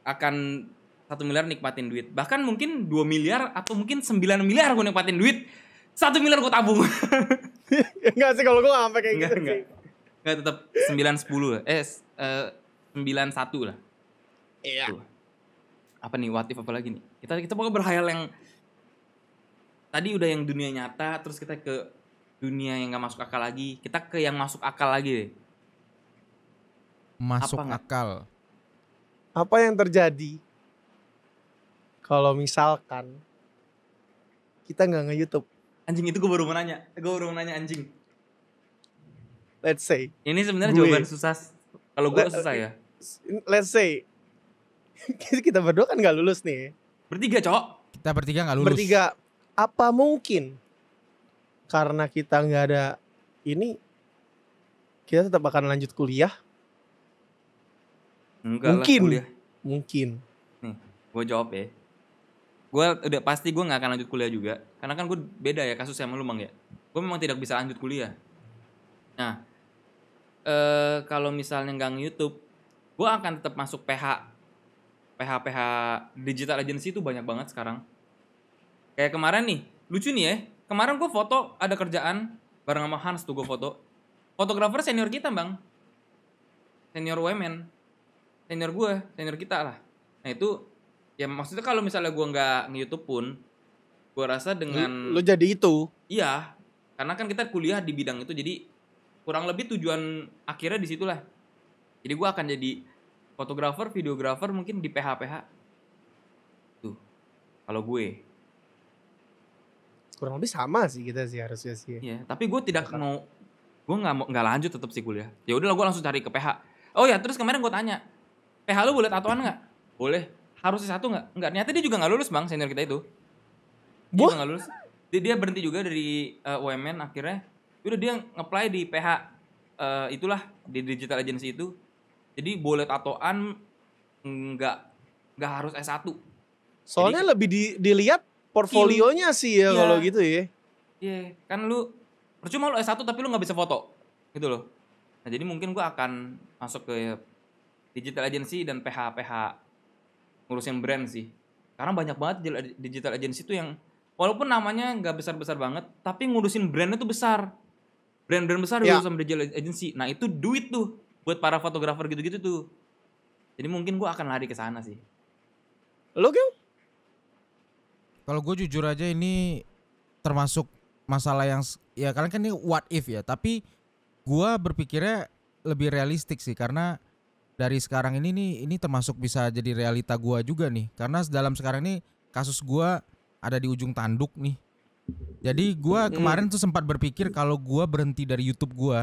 akan 1 miliar nikmatin duit. Bahkan mungkin 2 miliar atau mungkin 9 miliar gue nikmatin duit. 1 miliar gue tabung. Enggak sih kalau gue gak sampai kayak gitu sih. Enggak, tetap 9-10 lah. 9-1 lah. Iya. Tuh. Apa nih, what if apa lagi nih? Kita pokoknya berhayal yang tadi udah yang dunia nyata, terus kita ke dunia yang gak masuk akal lagi. Kita ke yang masuk akal lagi deh. Masuk akal. Apa yang terjadi kalau misalkan kita nggak nge-YouTube? Anjing, itu gue baru mau nanya anjing. Let's say. Ini sebenarnya jawaban susah. Kalau gue susah ya. Let's say kita berdua kan nggak lulus nih. Bertiga, Cok. Kita bertiga nggak lulus. Bertiga. Apa mungkin karena kita nggak ada ini, kita tetap akan lanjut kuliah? Enggak mungkin. lah, kuliah. Mungkin. Nih, gue jawab ya. Gue udah pasti gue nggak akan lanjut kuliah juga. Karena kan gue beda ya kasus sama lu, Bang ya. Gue memang tidak bisa lanjut kuliah. Nah, kalau misalnya nggak nge-YouTube, gue akan tetap masuk PH digital agency itu banyak banget sekarang. Kayak kemarin nih, lucu nih ya. Kemarin gue foto ada kerjaan bareng sama Hans tuh, gue foto. Fotografer senior kita, Bang. Senior women. Senior kita lah. Nah itu, ya maksudnya kalau misalnya gue nggak nge-YouTube pun, gue rasa dengan lu jadi itu. Iya, karena kan kita kuliah di bidang itu, jadi kurang lebih tujuan akhirnya di situlah. Jadi gue akan jadi fotografer, videografer mungkin di PH. Tuh, kalau gue. Kurang lebih sama sih kita sih harusnya sih. Iya, tapi gue tidak mau, gue nggak lanjut tetap sih kuliah. Ya udahlah, gue langsung cari ke PH. Oh ya, terus kemarin gue tanya, PH lu boleh tatoan nggak? Boleh. Harus S1 nggak? Nggak. Ternyata dia juga nggak lulus, Bang, senior kita itu. Dia juga nggak lulus. Dia berhenti juga dari UMN akhirnya. Udah dia nge-apply di PH itulah, di digital agency itu. Jadi boleh tatoan, nggak harus S1. Soalnya jadi, lebih dilihat portfolionya sih ya, kalau gitu ya. Iya, kan lu percuma lu S1 tapi lu nggak bisa foto, gitu loh. Nah jadi mungkin gue akan masuk ke digital agency dan PH ngurusin brand sih. Karena banyak banget digital agency tuh yang walaupun namanya nggak besar-besar banget, tapi ngurusin brandnya tuh besar. Brand-brand besar diurus sama digital agency. Nah itu duit tuh buat para fotografer gitu-gitu tuh. Jadi mungkin gue akan lari ke sana sih. Lo Gem? Kalau gue jujur aja ini termasuk masalah yang ya kalian kan ini what if ya, tapi gue berpikirnya lebih realistik sih, karena dari sekarang ini termasuk bisa jadi realita gue juga nih, karena dalam sekarang ini kasus gue ada di ujung tanduk nih. Jadi gue kemarin tuh sempat berpikir kalau gue berhenti dari YouTube gue,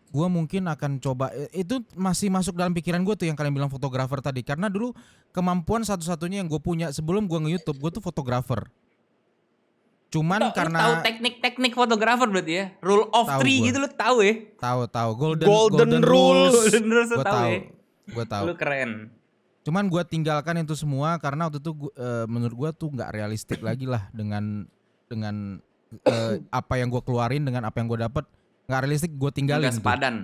gue mungkin akan coba, itu masih masuk dalam pikiran gue tuh yang kalian bilang fotografer tadi, karena dulu kemampuan satu-satunya yang gue punya sebelum gue nge-YouTube gue tuh fotografer. Cuman Lu karena tahu teknik-teknik fotografer berarti ya? Rule of Tahu three gua. gitu lu tahu ya? tahu Golden rules. Golden rules lu Gue tahu tahu. ya? Gue tahu. Lu keren. Cuman gue tinggalkan itu semua karena waktu itu menurut gue tuh nggak realistik lagi lah dengan apa yang gue keluarin dengan apa yang gue dapet nggak realistik, gue tinggalin Enggak tuh. sepadan.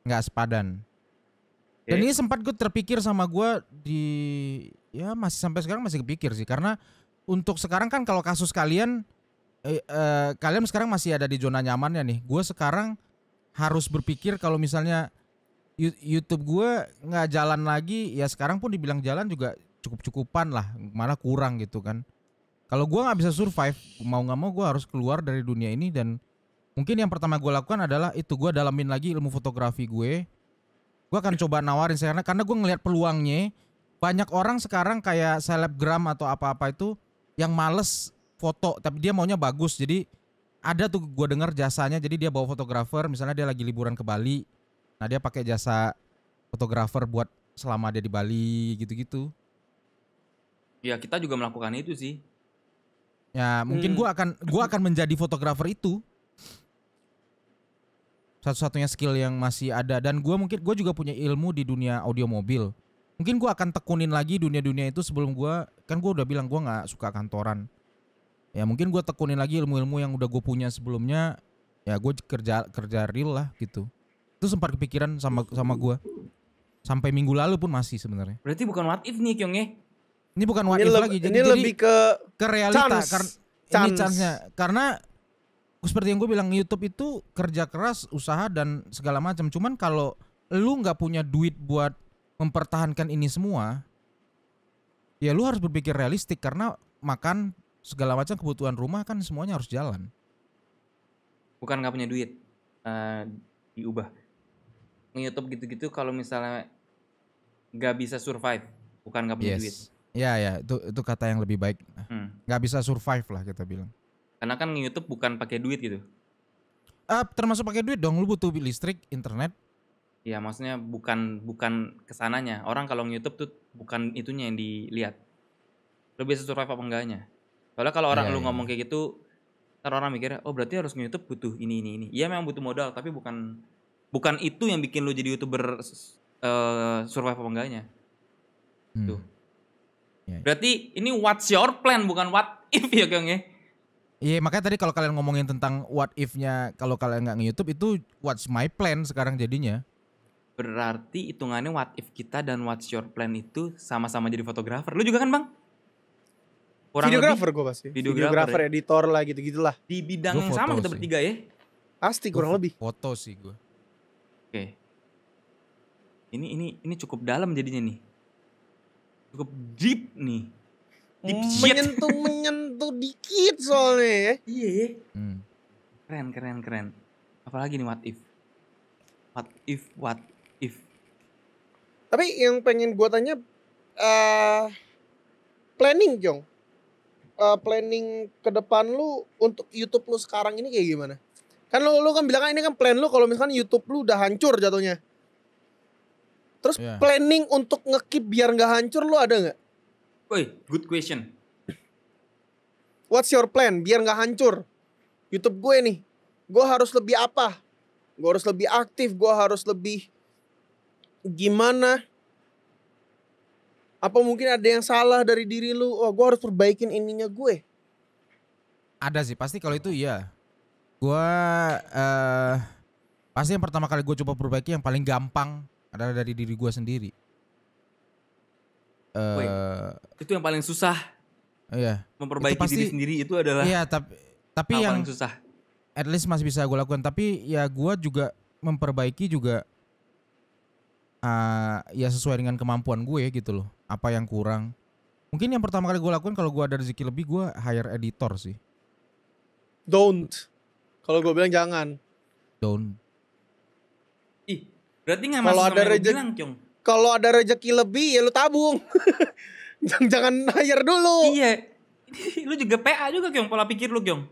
Nggak sepadan. Dan ini sempat gue terpikir sama gue ya masih sampai sekarang masih kepikir sih, karena untuk sekarang kan kalau kasus kalian kalian sekarang masih ada di zona nyamannya nih. Gue sekarang harus berpikir kalau misalnya YouTube gue nggak jalan lagi, ya sekarang pun dibilang jalan juga cukup-cukupan lah, malah kurang gitu kan. Kalau gue nggak bisa survive, mau nggak mau gue harus keluar dari dunia ini, dan mungkin yang pertama gue lakukan adalah itu, gue dalamin lagi ilmu fotografi gue. Gue akan coba nawarin karena gue ngelihat peluangnya. Banyak orang sekarang kayak selebgram atau apa-apa itu yang males foto, tapi dia maunya bagus. Jadi ada tuh gue dengar jasanya, jadi dia bawa fotografer, misalnya dia lagi liburan ke Bali. Nah dia pakai jasa fotografer buat selama dia di Bali gitu-gitu. Ya kita juga melakukan itu sih. Ya mungkin gue akan menjadi fotografer itu. Satu-satunya skill yang masih ada, dan gue juga punya ilmu di dunia audio mobil. Mungkin gue akan tekunin lagi dunia-dunia itu sebelum gue udah bilang gue nggak suka kantoran. Ya mungkin gue tekunin lagi ilmu-ilmu yang udah gue punya sebelumnya. Ya gue kerja real lah gitu. Itu sempat kepikiran sama gue. Sampai minggu lalu pun masih sebenarnya. Berarti bukan what if nih Kyong ya? Ini bukan what if lagi. Ini lebih ke realita. chance. Ini chance-nya. Karena seperti yang gue bilang, YouTube itu kerja keras, usaha dan segala macam. Cuman kalau lu nggak punya duit buat mempertahankan ini semua, ya lu harus berpikir realistik, karena makan segala macam kebutuhan rumah kan semuanya harus jalan. Bukan nggak punya duit, diubah. Nge-YouTube gitu-gitu kalau misalnya nggak bisa survive, bukan nggak punya duit. Ya itu kata yang lebih baik. Nggak bisa survive lah kita bilang. Karena kan nge-YouTube bukan pakai duit gitu. Termasuk pakai duit dong, lu butuh listrik, internet. Ya maksudnya bukan kesananya. Orang kalau nge-YouTube tuh bukan itunya yang dilihat. Lu bisa survive apa enggaknya. Soalnya kalau orang lu ngomong kayak gitu, ntar orang mikirnya, oh berarti harus nge-YouTube butuh ini. Iya memang butuh modal, tapi bukan itu yang bikin lu jadi YouTuber survive apa enggaknya. Tuh. Ya. Berarti ini what's your plan, bukan what if ya Kang ya? Iya, makanya tadi kalau kalian ngomongin tentang what if-nya, kalau kalian nggak nge-YouTube itu what's my plan sekarang jadinya. Berarti hitungannya what if kita dan what's your plan itu sama-sama jadi fotografer. Lu juga kan Bang? Videografer gue pasti. Videografer, ya? editor lah gitu-gitulah. Di bidang yang sama kita bertiga ya? Pasti kurang lebih. Foto sih gue. Oke. Ini cukup dalam jadinya nih. Cukup deep nih. Deep shit. Menyentuh dikit soalnya ya. Iya ya. Keren. Apalagi nih what if. Tapi yang pengen gue tanya, planning Jong. Planning ke depan lu untuk YouTube lu sekarang ini kayak gimana? Kan lu kan bilang ini kan plan lu kalau misalkan YouTube lu udah hancur jatuhnya. Terus planning untuk nge-keep biar nggak hancur lu ada nggak? Woi, good question. What's your plan biar nggak hancur YouTube gue nih? Gue harus lebih apa? Gue harus lebih aktif, gue harus lebih gimana? Apa mungkin ada yang salah dari diri lu? Oh, gue harus perbaikin ininya gue. Ada sih, pasti kalau itu iya. Gue pasti yang pertama kali gue coba perbaiki yang paling gampang adalah dari diri gue sendiri. Itu yang paling susah. Iya. Memperbaiki diri sendiri itu adalah. Iya, tapi yang paling susah. At least masih bisa gue lakukan. Tapi ya gue juga memperbaiki juga. Ya sesuai dengan kemampuan gue gitu loh. Apa yang kurang. Mungkin yang pertama kali gue lakukan kalau gue ada rezeki lebih, gue hire editor sih. Don't. Kalau gue bilang jangan. Don't. Ih, berarti nggak masuk sama yang lu bilang, Kyong. Kalau ada rezeki lebih ya lu tabung. Jangan hire dulu. Iya. Lu juga PA juga Kyong, pola pikir lu Kyong.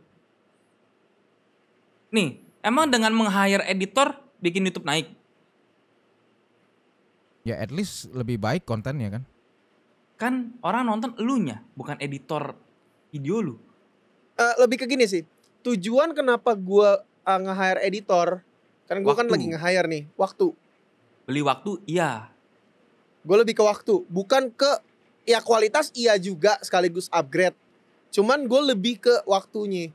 Nih, emang dengan meng-hire editor bikin YouTube naik? Ya at least lebih baik kontennya kan. Kan orang nonton elunya, bukan editor video lu. lebih ke gini sih. Tujuan kenapa gue nge-hire editor, kan gue kan Waktu. lagi nge-hire nih, waktu. Beli waktu, iya. Gue lebih ke waktu, bukan ke ya kualitas iya juga sekaligus upgrade. Cuman gue lebih ke waktunya.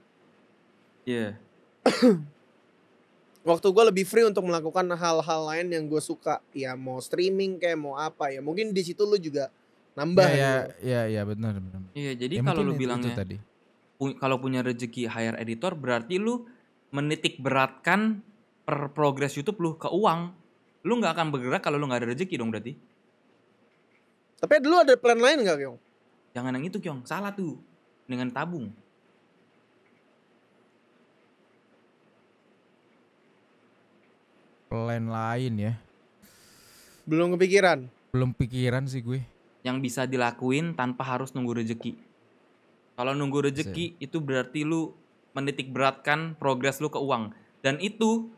Iya. Waktu gue lebih free untuk melakukan hal-hal lain yang gue suka. Ya mau streaming kayak mau apa ya. Mungkin di situ lu juga nambah. Ya benar. Iya, jadi Ya, kalau lu mungkin itu bilangnya tadi. kalau punya rezeki hire editor, berarti lu menitik beratkan progres YouTube lu ke uang. Lu nggak akan bergerak kalau lu nggak ada rezeki dong berarti. Tapi dulu ada plan lain gak, Kyong? Jangan yang itu, Kyong. Salah tuh. Dengan tabung. Plan lain ya. Belum kepikiran. Belum pikiran sih gue. Yang bisa dilakuin tanpa harus nunggu rezeki. Kalau nunggu rezeki itu berarti lu menitik beratkan progres lu ke uang. Dan itu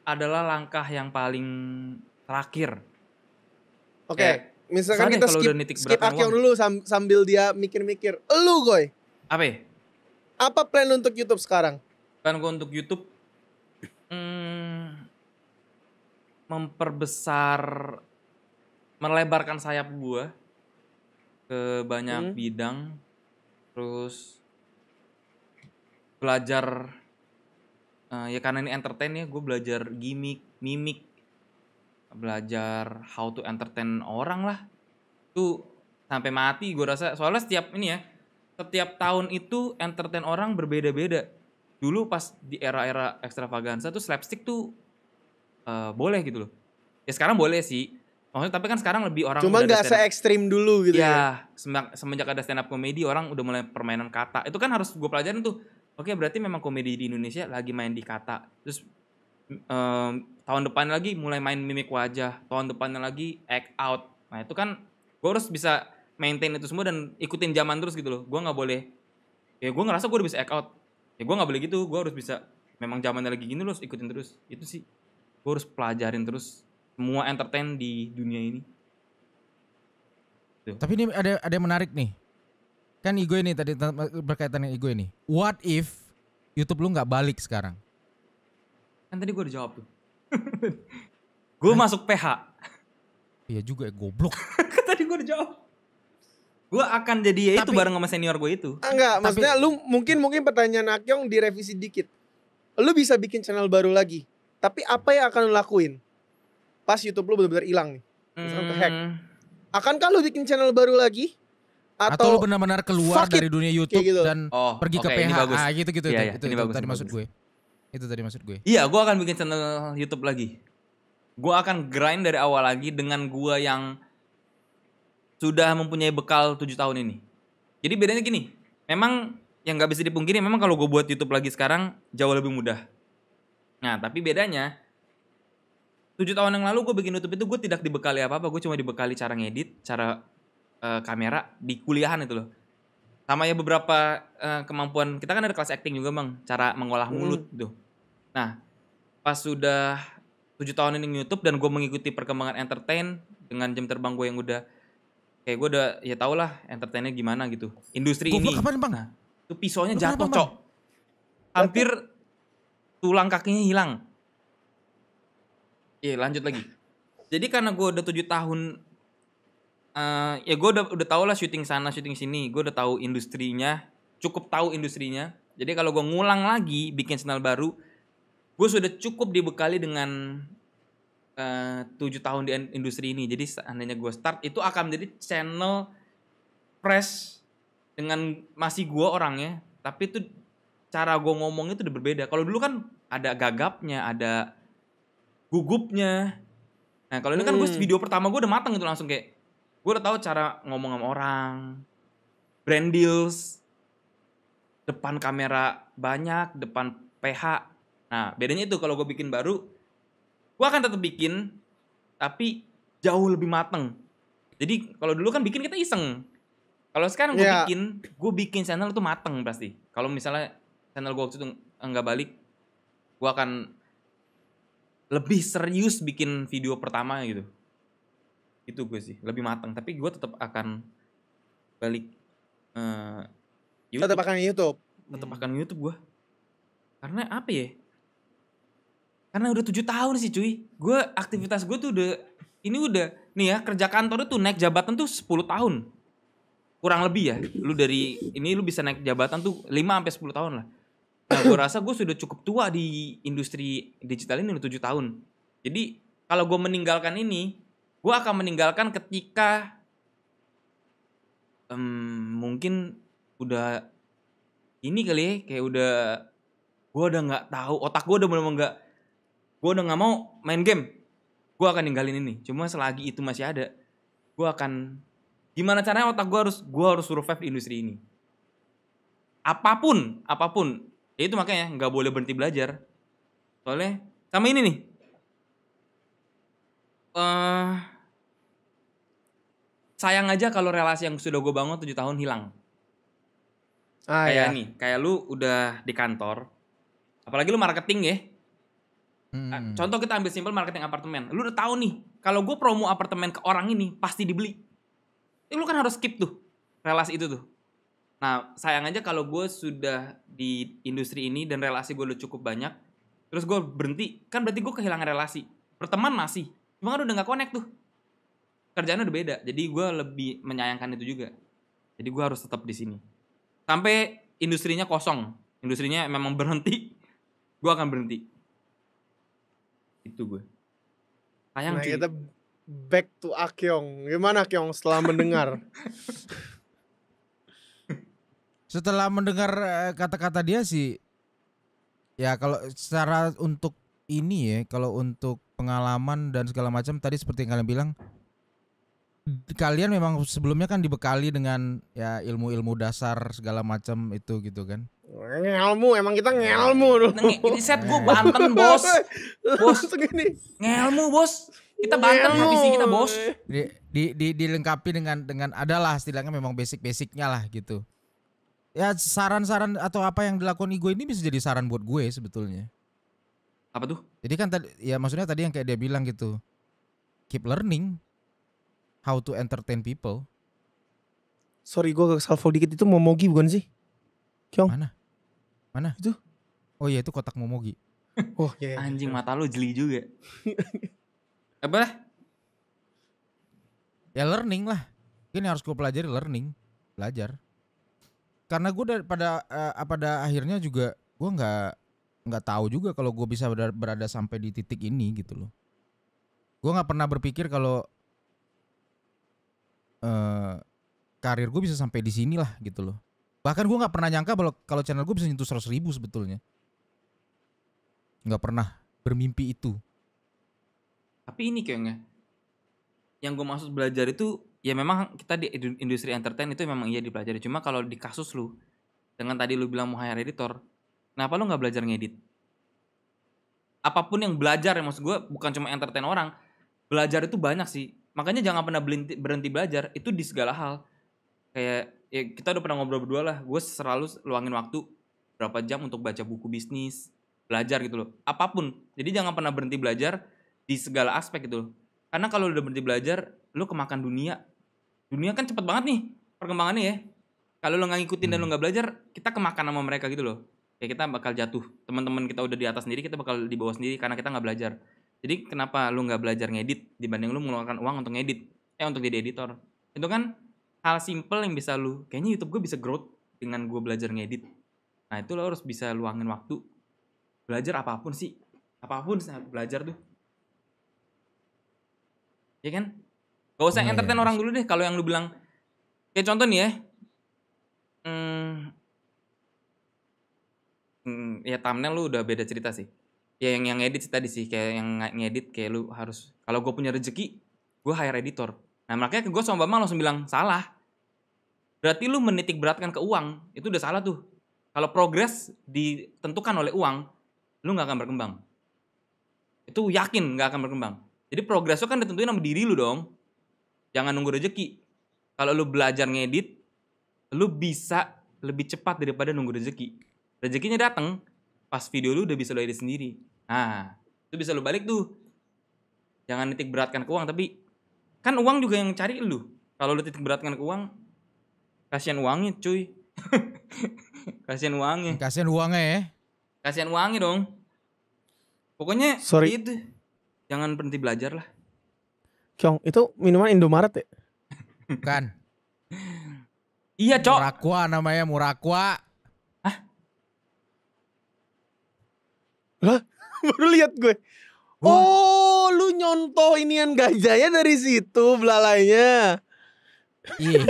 adalah langkah yang paling terakhir. Oke, misalkan Soalnya kita kalau udah nitik skip beratkan Akyong uang. dulu sambil dia mikir-mikir. Lu, Goy, Apa ya? apa plan lu untuk YouTube sekarang? Kan gue untuk YouTube memperbesar, melebarkan sayap gue ke banyak bidang, terus belajar ya karena ini entertain ya, gue belajar gimmick, mimik, belajar how to entertain orang lah. Itu sampai mati gue rasa, soalnya setiap tahun itu entertain orang berbeda-beda. Dulu pas di era-era extravaganza tuh slapstick tuh boleh gitu loh. Ya sekarang boleh sih. Maksudnya tapi kan sekarang lebih orang Cuma udah gak se-ekstrim dulu gitu ya. Semenjak ada stand up comedy orang udah mulai permainan kata. Itu kan harus gue pelajarin tuh. Oke, berarti memang komedi di Indonesia lagi main di kata. Terus tahun depan lagi mulai main mimik wajah. Tahun depannya lagi act out. Nah itu kan gue harus bisa maintain itu semua dan ikutin zaman terus gitu loh. Gue gak boleh. Ya gue ngerasa gue udah bisa act out. Ya gue gak boleh gitu. Gue harus bisa. Memang zamannya lagi gini lo harus ikutin terus. Itu sih. Gue harus pelajarin terus semua entertain di dunia ini. Tuh. Tapi ini ada yang menarik nih. Kan Igo ini tadi berkaitan dengan Igo ini. What if YouTube lu nggak balik sekarang? Kan tadi gue udah jawab tuh. Gue masuk PH. Iya juga ya, goblok. Kan tadi gue udah jawab. Gue akan jadi ya itu Tapi- bareng sama senior gue itu. Enggak, maksudnya lu mungkin pertanyaan Akyong direvisi dikit. Lu bisa bikin channel baru lagi. Tapi apa yang akan lu lakuin? Pas YouTube lu benar-benar hilang nih. Misalkan ke-hack. Akankah lu bikin channel baru lagi? Atau lu Atau benar-benar keluar fuck it, dari dunia YouTube gitu. dan pergi ke oke, ini PH. bagus. Gitu. Iya, Itu ini bagus, tadi ini maksud bagus. gue. Itu tadi maksud gue. Iya, gue akan bikin channel YouTube lagi. Gue akan grind dari awal lagi dengan gue yang sudah mempunyai bekal 7 tahun ini. Jadi bedanya gini, memang yang gak bisa dipungkiri memang kalau gue buat YouTube lagi sekarang jauh lebih mudah. Nah, tapi bedanya 7 tahun yang lalu gue bikin YouTube itu gue tidak dibekali apa-apa. Gue cuma dibekali cara ngedit, cara kamera di kuliahan itu loh. Sama ya beberapa kemampuan, kita kan ada kelas acting juga bang, cara mengolah mulut tuh. Nah, pas sudah 7 tahun ini YouTube dan gue mengikuti perkembangan entertain dengan jam terbang gue yang udah kayak gue udah ya tau lah entertainnya gimana gitu. Industri Goblok ini. apaan, Bang? Nah, itu pisaunya Lu jatuh, kenapa, Bang? Cok. Hampir tulang kakinya hilang. Iya, lanjut lagi. Jadi karena gue udah 7 tahun ya gue udah tau lah syuting sana syuting sini. Gue udah tahu industrinya, cukup tahu industrinya. Jadi kalau gue ngulang lagi bikin channel baru, gue sudah cukup dibekali dengan 7 tahun di industri ini. Jadi seandainya gue start itu akan menjadi channel fresh dengan masih gue orangnya, tapi itu cara gue ngomongnya itu udah berbeda. Kalau dulu kan ada gagapnya, ada gugupnya. Nah kalau ini kan gue video pertama gue udah matang gitu langsung kayak gue udah tahu cara ngomong sama orang, brand deals, depan kamera banyak, depan PH. Nah bedanya itu kalau gue bikin baru, gue akan tetap bikin, tapi jauh lebih mateng. Jadi kalau dulu kan bikin kita iseng. Kalau sekarang gue bikin channel itu mateng pasti. Kalau misalnya channel gue waktu itu nggak balik, gue akan lebih serius bikin video pertama gitu. Itu gue sih, lebih matang. Tapi gue tetap akan balik YouTube. tetap akan YouTube. tetap akan YouTube gue. Karena apa ya? Karena udah 7 tahun sih cuy. Gue aktivitas gue tuh udah nih ya, kerja kantor tuh naik jabatan tuh 10 tahun. Kurang lebih ya. Lu bisa naik jabatan tuh 5-10 tahun lah. Nah gue rasa gue sudah cukup tua di industri digital ini udah 7 tahun. Jadi kalau gue meninggalkan ini, gue akan meninggalkan ketika mungkin udah ini kali ya, kayak gue udah nggak tahu, otak gue udah bener-bener nggak, gue udah nggak mau main game, gue akan ninggalin ini. Cuma selagi itu masih ada, gue akan gimana caranya otak gue harus survive di industri ini. Apapun, ya itu makanya nggak boleh berhenti belajar. Soalnya sama ini nih, sayang aja kalau relasi yang sudah gue bangun 7 tahun hilang. Kayak nih, kayak lu udah di kantor, apalagi lu marketing ya. Contoh kita ambil simpel marketing apartemen. Lu udah tahu nih, kalau gue promo apartemen ke orang ini pasti dibeli. Lu kan harus skip tuh relasi itu tuh. Nah sayang aja kalau gue sudah di industri ini dan relasi gue udah cukup banyak, terus gue berhenti, kan berarti gue kehilangan relasi. Berteman masih, cuma kan udah gak connect tuh. Kerjaannya udah beda, jadi gue lebih menyayangkan itu juga. Jadi gue harus tetap di sini sampai industrinya kosong, industrinya memang berhenti, gue akan berhenti. Itu gue. Sayang Nah cuy. kita back to Akyong. Gimana Kyong setelah mendengar? Setelah mendengar kata-kata dia sih, ya kalau secara untuk ini ya, kalau untuk pengalaman dan segala macam tadi seperti yang kalian bilang, kalian memang sebelumnya kan dibekali dengan ya ilmu-ilmu dasar segala macam itu gitu kan. Ngelmu, emang kita ngelmu dulu. Ini set gue Banten bos. Gini. Ngelmu bos. Kita Banten visi kita bos. Dilengkapi dengan adalah setidaknya memang basic-basicnya lah gitu. Ya saran-saran atau apa yang dilakukan Igo ini bisa jadi saran buat gue sebetulnya. Apa tuh? Jadi kan tadi ya maksudnya tadi yang kayak dia bilang gitu. Keep learning how to entertain people. Sorry gue ke salvo dikit, itu Momogi bukan sih? Kyong. Mana? Itu? Oh iya itu kotak Momogi. Oh iya. Anjing mata lu jeli juga. Apa? Ya learning lah. Ini harus gue pelajari belajar. Karena gue pada akhirnya juga gue nggak tahu juga kalau gue bisa berada sampai di titik ini gitu loh. Gue nggak pernah berpikir kalau karir gue bisa sampai di sini lah gitu loh. Bahkan gue nggak pernah nyangka kalau channel gue bisa nyentuh 100.000 sebetulnya. Nggak pernah bermimpi itu. Tapi ini kayaknya yang gue maksud belajar itu ya memang kita di industri entertain itu memang iya dipelajari. Cuma kalau di kasus lu dengan tadi lu bilang mau hire editor, kenapa lu nggak belajar ngedit? Apapun yang belajar ya, maksud gue bukan cuma entertain orang. Belajar itu banyak sih. Makanya jangan pernah berhenti belajar itu di segala hal. Kayak ya kita udah pernah ngobrol berdua lah. Gue selalu luangin waktu berapa jam untuk baca buku bisnis, belajar gitu loh. Apapun. Jadi jangan pernah berhenti belajar di segala aspek gitu loh. Karena kalau udah berhenti belajar, lu kemakan dunia. Dunia kan cepet banget nih perkembangannya ya. Kalau lu nggak ngikutin dan lu nggak belajar, kita kemakan sama mereka gitu loh. Kayak kita bakal jatuh. Teman-teman kita udah di atas sendiri, kita bakal di bawah sendiri karena kita nggak belajar. Jadi kenapa lu nggak belajar ngedit dibanding lu mengeluarkan uang untuk ngedit, untuk jadi editor? Itu kan hal simple yang bisa lu, kayaknya YouTube gue bisa growth dengan gue belajar ngedit. Nah itu lo harus bisa luangin waktu belajar apapun sih, belajar tuh, ya kan? Gak usah entertain orang dulu deh. Kalau yang lu bilang, kayak contoh nih ya, ya thumbnail lu udah beda cerita sih. Ya yang ngedit tadi sih, kayak yang ngedit kayak lu harus, kalau gue punya rezeki gue hire editor. Nah makanya gue sama Bambang langsung bilang salah, berarti lu menitik beratkan ke uang, itu udah salah tuh. Kalau progres ditentukan oleh uang, lu gak akan berkembang. Itu yakin gak akan berkembang. Jadi progres lu kan ditentuin sama diri lu dong. Jangan nunggu rezeki. Kalau lu belajar ngedit, lu bisa lebih cepat daripada nunggu rezeki. Rezekinya datang pas video lu udah bisa lu edit sendiri. Nah, itu bisa lu balik tuh. Jangan nitik beratkan ke uang, tapi kan uang juga yang cari lu. Kalau lu titik beratkan ke uang, kasihan uangnya cuy. Kasihan uangnya. Kasihan uangnya ya. Kasihan uangnya dong. Pokoknya Sorry. itu. Jangan berhenti belajar lah. Kyong, itu minuman Indomaret ya? Bukan. Iya, Cok. Murakwa namanya, Murakwa. Lah, baru lihat gue. Oh, lu nyontoh inian gajahnya dari situ belalainya. Iya.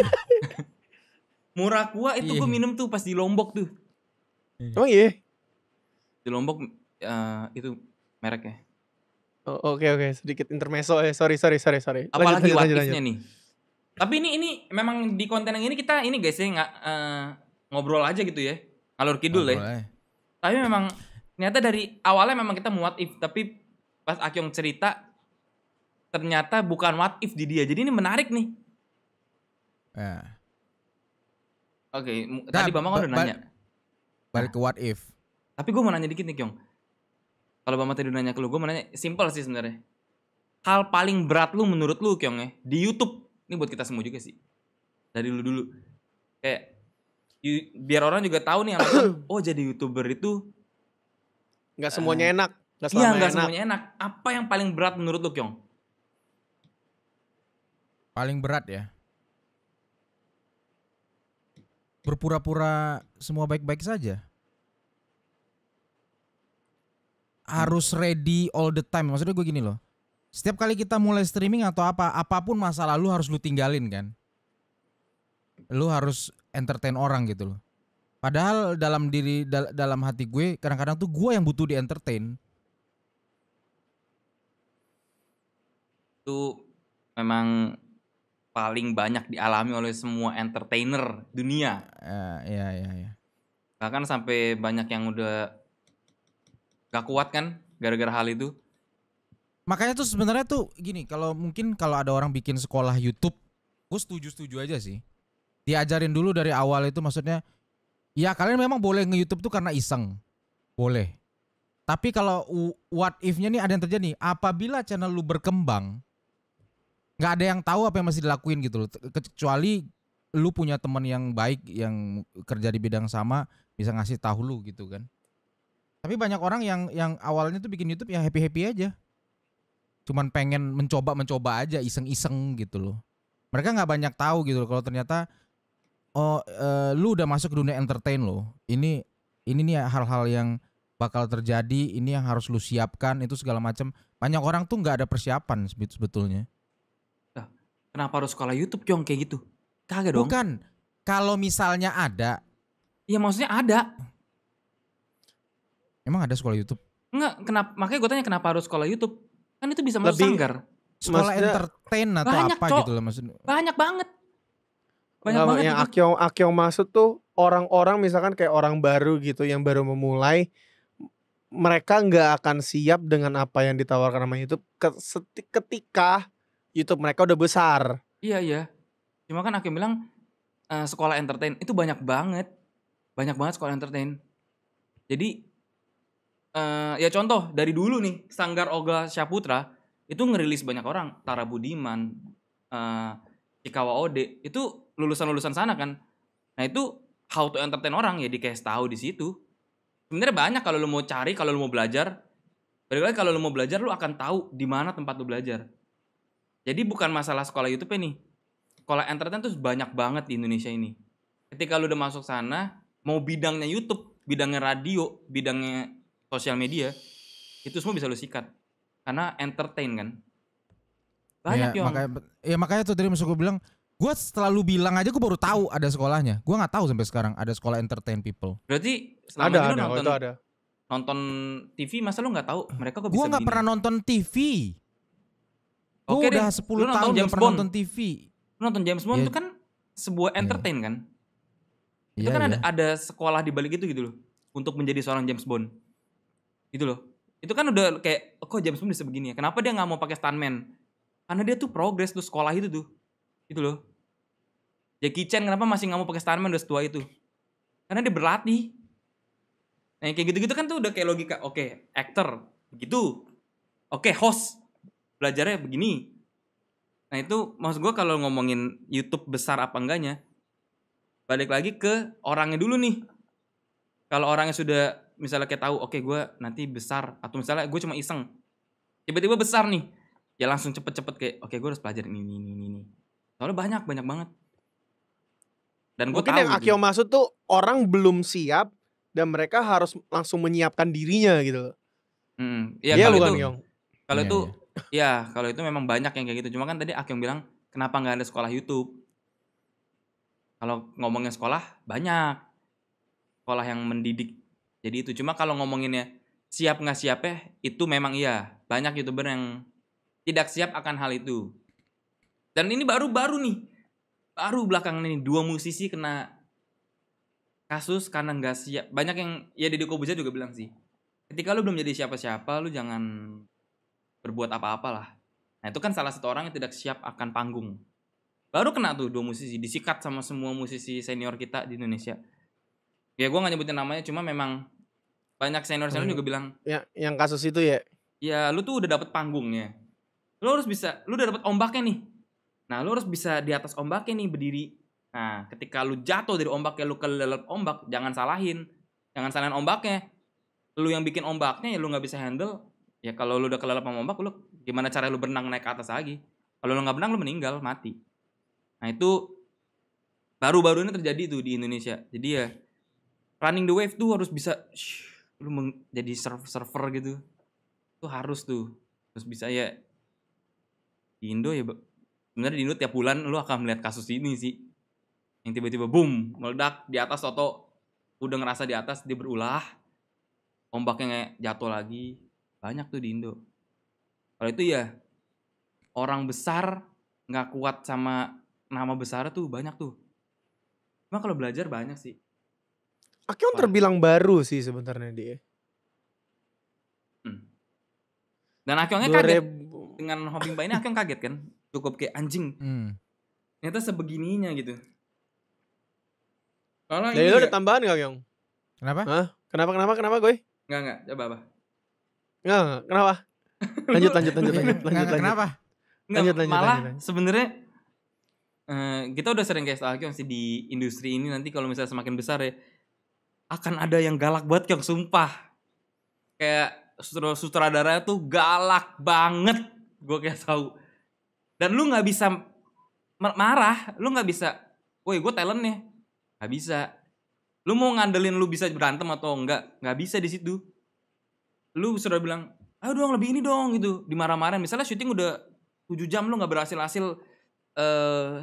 Murakwa itu gue minum tuh pas di Lombok tuh. Emang iya? Di Lombok itu mereknya. Oh, oke, sedikit intermezzo ya. Sorry. Apalagi what if-nya nih. Tapi ini memang di konten yang ini kita ini guys ya ngobrol aja gitu ya. Ngalur kidul ya. Tapi memang ternyata dari awalnya memang kita mau what if, tapi pas Akyong cerita ternyata bukan what if di dia. Jadi ini menarik nih. Ya. Oke, tadi Bambang udah nanya. Balik ke what if. Tapi gue mau nanya dikit nih Kyong. Kalau Bambang tadi nanya ke lu, gue mau nanya simple sih sebenarnya. Hal paling berat lu menurut lu Kyong ya di YouTube. Ini buat kita semua juga sih. Dari lu dulu. Kayak biar orang juga tahu nih oh jadi YouTuber itu nggak semuanya enak. Iya, nggak semuanya enak. Apa yang paling berat menurut lu Kyong? Paling berat ya. Berpura-pura semua baik-baik saja. Harus ready all the time. Maksudnya gue gini loh. Setiap kali kita mulai streaming atau apapun masa lalu harus lu tinggalin kan. Lu harus entertain orang gitu loh. Padahal dalam hati gue kadang-kadang tuh gue yang butuh di entertain. Itu memang paling banyak dialami oleh semua entertainer dunia. Iya. Bahkan sampai banyak yang udah gak kuat kan gara-gara hal itu. Makanya tuh sebenarnya tuh gini, kalau ada orang bikin sekolah YouTube, gue setuju aja sih. Diajarin dulu dari awal itu, maksudnya ya kalian memang boleh nge-YouTube tuh karena iseng. Boleh. Tapi kalau what if-nya nih ada yang terjadi, apabila channel lu berkembang, nggak ada yang tahu apa yang masih dilakuin gitu loh. Kecuali lu punya teman yang baik yang kerja di bidang sama, bisa ngasih tahu lu gitu kan. Tapi banyak orang yang awalnya tuh bikin YouTube ya happy-happy aja. Cuman pengen mencoba aja, iseng-iseng gitu loh. Mereka nggak banyak tahu gitu loh kalau ternyata lu udah masuk ke dunia entertain loh. Ini nih hal-hal yang bakal terjadi, ini yang harus lu siapkan, itu segala macam. Banyak orang tuh nggak ada persiapan sebetulnya. Nah, kenapa harus sekolah YouTube Kyong kayak gitu? Kagak dong. Bukan. Kalau misalnya ada. Iya maksudnya ada. Emang ada sekolah YouTube? Enggak, makanya gue tanya kenapa harus sekolah YouTube? Kan itu bisa masuk sanggar. Sekolah entertain atau banyak, apa gitu loh maksudnya. Banyak banget. Yang Akyong maksud tuh orang-orang misalkan kayak orang baru gitu yang baru memulai, mereka nggak akan siap dengan apa yang ditawarkan sama YouTube ketika YouTube mereka udah besar. Iya. Cuma kan Akyong bilang sekolah entertain itu banyak banget sekolah entertain. Jadi ya contoh dari dulu nih Sanggar Oga Syaputra itu ngerilis banyak orang, Tara Budiman, Cikawa Ode itu lulusan sana kan. Nah itu how to entertain orang ya dikasih tahu di situ. Sebenarnya banyak kalau lu mau cari, kalau lu mau belajar. Balik lagi kalau lu mau belajar lu akan tahu di mana tempat lu belajar. Jadi bukan masalah sekolah YouTube nih. Sekolah entertain tuh banyak banget di Indonesia ini. Ketika lu udah masuk sana, mau bidangnya YouTube, bidangnya radio, bidangnya sosial media, itu semua bisa lu sikat. Karena entertain kan. Banyak makanya tuh tadi maksud gue bilang, gue setelah lu bilang aja gue baru tahu ada sekolahnya. Gue nggak tahu sampai sekarang ada sekolah entertain people. Berarti selama ini lu ada. Nonton TV masa lu nggak tahu mereka kok bisa Gue nggak pernah nonton TV. Gue udah 10 tahun gak pernah nonton TV. Lu nonton James Bond itu kan sebuah entertain kan. Itu kan ada sekolah di balik itu gitu loh. Untuk menjadi seorang James Bond. Gitu loh. Itu kan udah kayak kok James Bond bisa begini ya. Kenapa dia gak mau pakai stuntman? Karena dia tuh progress tuh sekolah itu tuh. Gitu loh. Jackie Chan kenapa masih gak mau pakai stuntman udah setua itu? Karena dia berlatih. Nah kayak gitu-gitu kan tuh udah kayak logika. Oke, actor begitu. Oke, host belajarnya begini. Nah itu maksud gue kalau ngomongin YouTube besar apa enggaknya, balik lagi ke orangnya dulu nih. Kalau orangnya sudah misalnya kayak tahu, oke gue nanti besar, atau misalnya gue cuma iseng, tiba-tiba besar nih, ya langsung cepet-cepet kayak, oke gue harus pelajarin ini. Soalnya banyak banget. Dan gue Mungkin tahu yang gitu. Akio maksud tuh orang belum siap dan mereka harus langsung menyiapkan dirinya gitu. Ya Iya kalau bukan, itu, Yong? kalau Iya, itu, iya. ya kalau itu memang banyak yang kayak gitu. Cuma kan tadi Akyong bilang, kenapa nggak ada sekolah YouTube? Kalau ngomongin sekolah banyak sekolah yang mendidik. Jadi itu cuma kalau ngomonginnya siap nggak siapnya itu memang iya banyak YouTuber yang tidak siap akan hal itu. Dan ini baru nih, baru belakangan ini 2 musisi kena kasus karena nggak siap. Banyak yang ya Deddy Corbuzier juga bilang sih, ketika lu belum jadi siapa-siapa lu jangan berbuat apa-apa lah. Nah itu kan salah satu orang yang tidak siap akan panggung. Baru kena tuh 2 musisi disikat sama semua musisi senior kita di Indonesia. Ya gue gak nyebutin namanya, cuma memang banyak senior-senior juga bilang, Ya, yang kasus itu ya. ya lu tuh udah dapet panggungnya, lu harus bisa, lu udah dapet ombaknya nih, nah lu harus bisa di atas ombaknya nih berdiri. Nah ketika lu jatuh dari ombaknya, lu kelelep ombak, jangan salahin ombaknya. Lu yang bikin ombaknya ya lu gak bisa handle. Ya kalau lu udah kelelep sama ombak, lu gimana cara lu berenang naik ke atas lagi? Kalau lu gak berenang, lu meninggal, mati. Nah itu baru-baru ini terjadi tuh di Indonesia. Jadi ya running the wave tuh harus bisa lu jadi server gitu. Tuh harus bisa ya. Di Indo ya sebenarnya di Indo tiap bulan lu akan melihat kasus ini sih. Yang tiba-tiba boom, meledak di atas Toto. Udah ngerasa di atas dia berulah. Ombaknya jatuh lagi. Banyak tuh di Indo. Kalau itu ya orang besar nggak kuat sama nama besar tuh banyak tuh. Cuma kalau belajar banyak sih. Akio terbilang baru sih sebenarnya dia. Dan Akyongnya kaget dengan Hoping Pie ini. Akyong kaget kan, cukup kayak anjing. Ternyata sebegininya gitu. Kalau Jadi ini lu ada tambahan gak, Kyong? Kenapa? Hah? Kenapa gue? Enggak, coba apa? Enggak, kenapa? Lanjut. Kenapa? Enggak, malah lanjut. sebenarnya kita udah sering kayak Akyong sih di industri ini. Nanti kalau misalnya semakin besar ya akan ada yang galak banget, Kyong, sumpah. Kayak sutradara tuh galak banget, gue kayak tahu. Dan lu nggak bisa marah, lu nggak bisa, woi gue talent nih, nggak bisa. Lu mau ngandelin lu bisa berantem atau nggak bisa di situ. Lu sudah bilang, ayo dong lebih ini dong gitu, dimarah-marahin. Misalnya syuting udah 7 jam lu nggak berhasil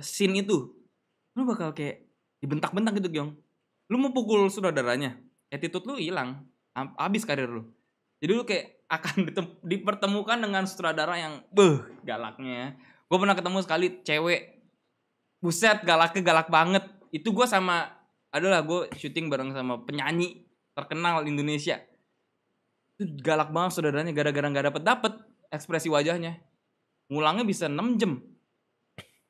scene itu, lu bakal kayak dibentak-bentak gitu, Gyong. Lu mau pukul sutradaranya, attitude lu hilang, habis karir lu. Jadi lu kayak akan dipertemukan dengan sutradara yang galaknya. Gue pernah ketemu sekali cewek, buset galaknya galak banget. Itu gue gue syuting bareng sama penyanyi terkenal di Indonesia. Itu galak banget saudaranya, gara-gara gak dapet ekspresi wajahnya. Ngulangnya bisa 6 jam.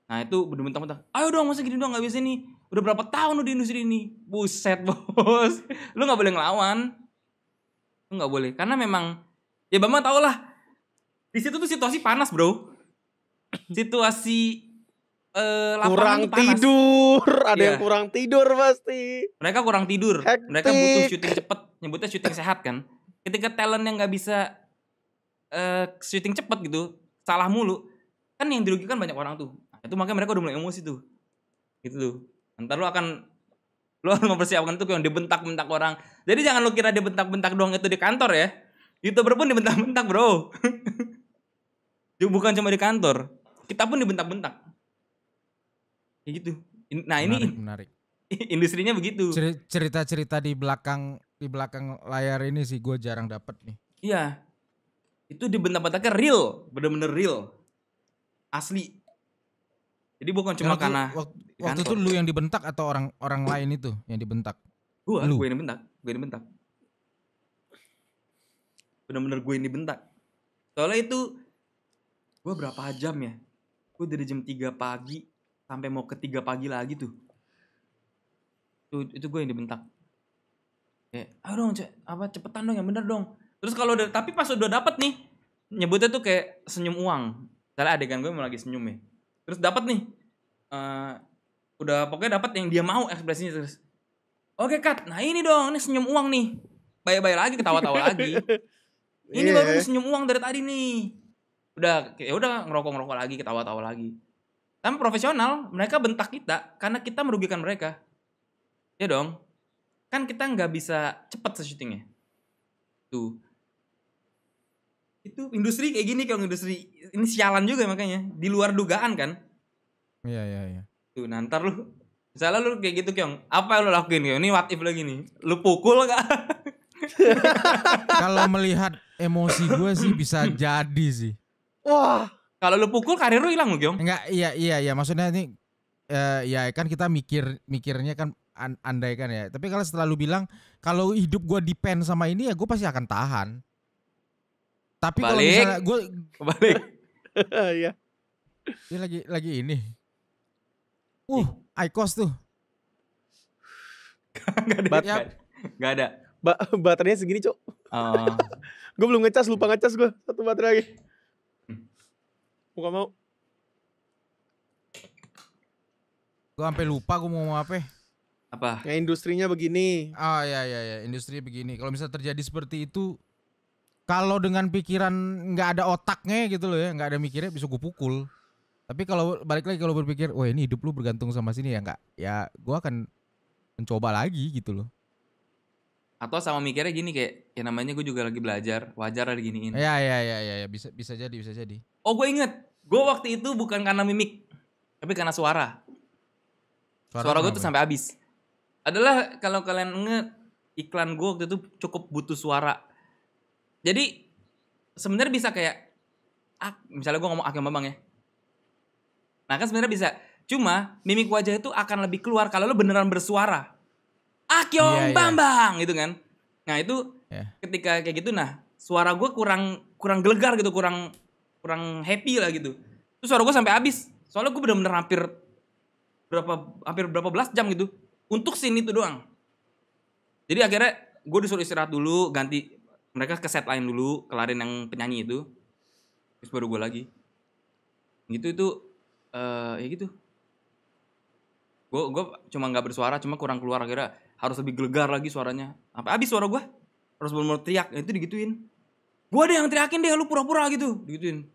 Nah itu bentak-bentak, ayo dong masa gini dong gak bisa nih. Udah berapa tahun lu di industri ini. Buset bos, lu gak boleh ngelawan. Lu gak boleh, karena memang ya Bambang tau lah, di situ tuh situasi panas bro. Situasi kurang tidur, ada yang kurang tidur pasti. Mereka kurang tidur, hektik. Mereka butuh syuting cepet, nyebutnya syuting sehat kan. Ketika talent yang nggak bisa syuting cepet gitu, salah mulu, kan yang dirugikan banyak orang tuh. Nah, itu makanya mereka udah mulai emosi tuh, gitu tuh. Ntar lu harus mempersiapkan itu yang dibentak-bentak orang. Jadi jangan lu kira dibentak-bentak doang itu di kantor ya. YouTuber pun dibentak-bentak bro. Bukan cuma di kantor, kita pun dibentak-bentak. Kayak gitu. Nah menarik. Industrinya begitu. Cerita-cerita di belakang layar ini sih gue jarang dapet nih. Iya. Itu dibentak-bentaknya real, bener-bener real, asli. Jadi bukan cuma karena waktu itu lu yang dibentak atau orang lain itu yang dibentak? Gue yang dibentak. Bener-bener gue yang dibentak. Soalnya itu gue berapa jam ya? Gue dari jam 3 pagi sampai mau ke 3 pagi lagi tuh. Itu gue yang dibentak. Kayak, ayo dong, cepetan dong, yang bener dong. Terus tapi pas udah dapet nih, nyebutnya tuh kayak senyum uang. Misalnya adegan gue mau lagi senyum ya. Terus dapet nih, udah pokoknya dapet yang dia mau ekspresinya terus. Oke cut, nah ini dong, ini senyum uang nih. Bye-bye lagi, ketawa-tawa lagi. Ini baru nih senyum uang dari tadi nih. Udah, ya udah ngerokok lagi, ketawa-tawa lagi. Tapi profesional, mereka bentak kita karena kita merugikan mereka. Ya dong. Kan kita nggak bisa cepat syutingnya. Tuh. Itu industri kayak gini, kalau industri ini sialan juga makanya. Di luar dugaan kan. Iya. Tuh, nah ntar lu misalnya lu kayak gitu Kyong, apa yang lu lakuin Kyong? Ini what if lagi nih. Lu pukul gak? Kalau melihat emosi gue sih bisa jadi sih. Wah. Kalau lu pukul karir lu hilang lu Kyong. Enggak, iya maksudnya ini ya kan kita mikirnya kan andai kan ya. Tapi kalau setelah lu bilang kalau hidup gue depend sama ini ya gue pasti akan tahan. Tapi kalau misalnya gue balik. Iya. dia lagi ini. IQOS tuh. Gak ada. Baterainya segini, Cok. Oh. Gue belum ngecas, lupa ngecas gue. Satu baterai lagi. Bukan mau. Gue sampai lupa gue mau ngomong apa. Apa? Ya industrinya begini. Oh ya, industri begini. Kalau misalnya terjadi seperti itu, kalau dengan pikiran nggak ada otaknya gitu loh ya, nggak ada mikirnya bisa gue pukul. Tapi kalau balik lagi kalau berpikir, wah ini hidup lu bergantung sama sini ya nggak, ya gue akan mencoba lagi gitu loh. Atau sama mikirnya gini kayak, ya namanya gue juga lagi belajar, wajar lah diginiin. Ya bisa jadi. Oh gue inget, gue waktu itu bukan karena mimik, tapi karena suara. Suara gue tuh sampai habis. Adalah kalau kalian inget, iklan gue waktu itu cukup butuh suara. Jadi sebenarnya bisa kayak, misalnya gue ngomong Akyong Bambang ya. Nah kan sebenarnya bisa, cuma mimik wajah itu akan lebih keluar kalau lu beneran bersuara. Akyong Bambang gitu kan. Nah itu ketika kayak gitu, nah suara gue kurang gelegar gitu, kurang happy lah gitu. Terus suara gue sampai habis. Soalnya gue bener-bener hampir berapa belas jam gitu untuk scene itu doang. Jadi akhirnya gue disuruh istirahat dulu, ganti mereka ke set lain dulu, kelarin yang penyanyi itu. Terus baru gue lagi. Gitu itu ya gitu. Gue cuma nggak bersuara, cuma kurang keluar, akhirnya harus lebih gelegar lagi suaranya. Sampai habis suara gue. Harus bener-bener teriak, itu digituin. Gue ada yang teriakin deh, lu pura-pura gitu, digituin.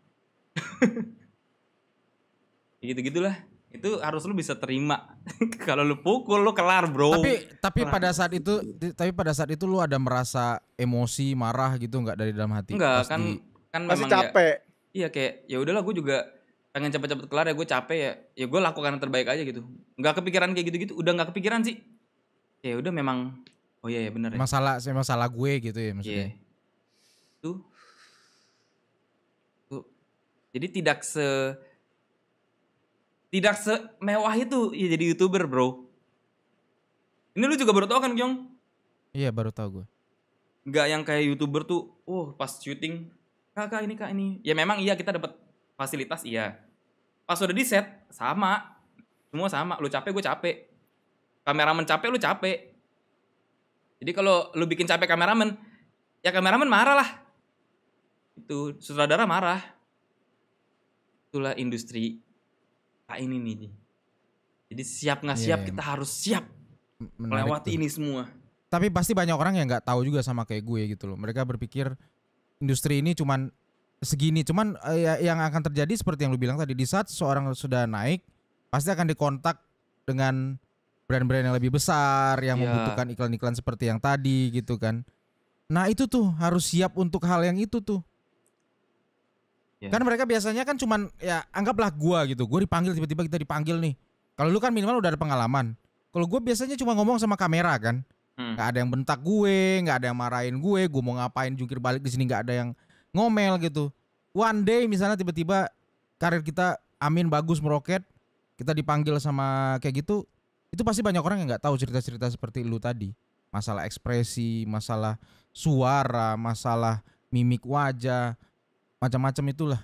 Gitu-gitulah. Itu harus lu bisa terima. Kalau lu pukul lu kelar, bro. Tapi pada saat itu lu ada merasa emosi, marah gitu nggak dari dalam hati? Enggak, kan masih memang capek. Iya kayak ya udahlah, gue juga pengen cepet-cepet kelar ya, gue capek ya gue lakukan yang terbaik aja gitu. Nggak kepikiran kayak gitu-gitu, udah nggak kepikiran sih. Ya udah memang, oh iya ya benar ya. Masalah gue gitu ya maksudnya. Tuh. Jadi tidak semewah itu ya jadi YouTuber, bro. Ini lu juga baru tahu kan, Kyong? Iya, baru tahu gue. Nggak yang kayak YouTuber tuh, pas syuting, kak ini. Ya memang iya kita dapat fasilitas, iya. Pas udah di set, sama. Semua sama, lu capek, gue capek. Kameramen capek, lu capek. Jadi kalau lu bikin capek kameramen, ya kameramen marah lah. Itu, sutradara marah. Itulah industri ini nih. Jadi siap nggak siap, kita harus siap melewati ini semua. Tapi pasti banyak orang yang nggak tahu juga sama kayak gue gitu loh. Mereka berpikir industri ini cuman segini. Cuman yang akan terjadi seperti yang lu bilang tadi, di saat seseorang sudah naik, pasti akan dikontak dengan brand-brand yang lebih besar yang membutuhkan iklan-iklan seperti yang tadi gitu kan. Nah itu tuh harus siap untuk hal yang itu tuh. Kan mereka biasanya kan cuman ya anggaplah gua gitu. Gua dipanggil, tiba-tiba kita dipanggil nih. Kalau lu kan minimal udah ada pengalaman. Kalau gue biasanya cuma ngomong sama kamera kan. Gak ada yang bentak gue, gak ada yang marahin gue mau ngapain jungkir balik di sini, gak ada yang ngomel gitu. One day misalnya tiba-tiba karir kita amin bagus meroket, kita dipanggil sama kayak gitu, itu pasti banyak orang yang gak tahu cerita-cerita seperti lu tadi. Masalah ekspresi, masalah suara, masalah mimik wajah, macam-macam itulah.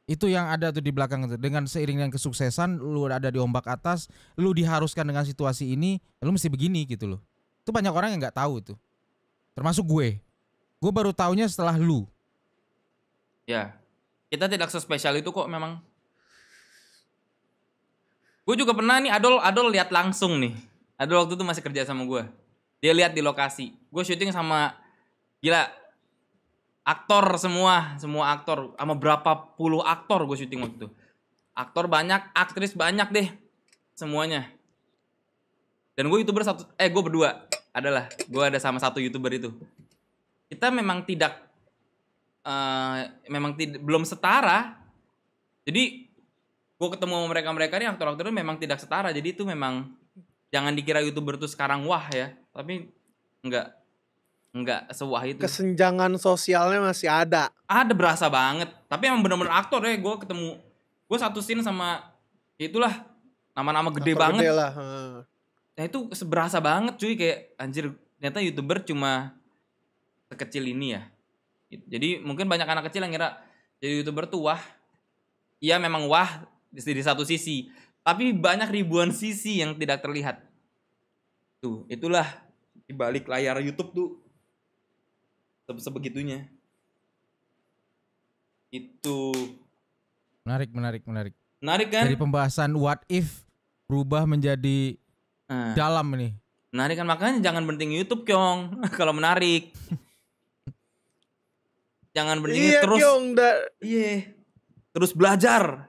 Itu yang ada tuh di belakang itu. Dengan seiring dengan kesuksesan, lu ada di ombak atas, lu diharuskan dengan situasi ini, lu mesti begini gitu loh. Itu banyak orang yang nggak tahu tuh. Termasuk gue. Gue baru taunya setelah lu. Ya, kita tidak sespesial itu kok memang. Gue juga pernah nih Adol lihat langsung nih. Ada waktu itu masih kerja sama gue. Dia lihat di lokasi. Gue syuting sama gila aktor semua aktor sama berapa puluh aktor gue syuting waktu itu. Aktor banyak, aktris banyak deh semuanya. Dan gue YouTuber gue berdua adalah gue ada sama satu YouTuber itu. Kita memang belum setara. Jadi gue ketemu sama mereka ini aktor-aktornya memang tidak setara. Jadi itu memang jangan dikira YouTuber tuh sekarang wah ya, tapi enggak sewah itu. Kesenjangan sosialnya masih ada. Ada berasa banget. Tapi emang bener-bener aktor ya. Gue satu scene sama itulah nama-nama gede Aktor banget. Gede lah. Nah itu berasa banget cuy, kayak anjir ternyata YouTuber cuma sekecil ini ya. Jadi mungkin banyak anak kecil yang kira jadi YouTuber tuh wah. Iya memang wah di satu sisi, tapi banyak ribuan sisi yang tidak terlihat. Tuh, itulah di balik layar YouTube tuh sebegitunya. Itu Menarik. menarik kan? Dari pembahasan what if berubah menjadi dalam nih. Menarik kan, makanya jangan berhenti YouTube, Kyong. Kalau menarik. Jangan berhenti terus. Kyong, Terus belajar.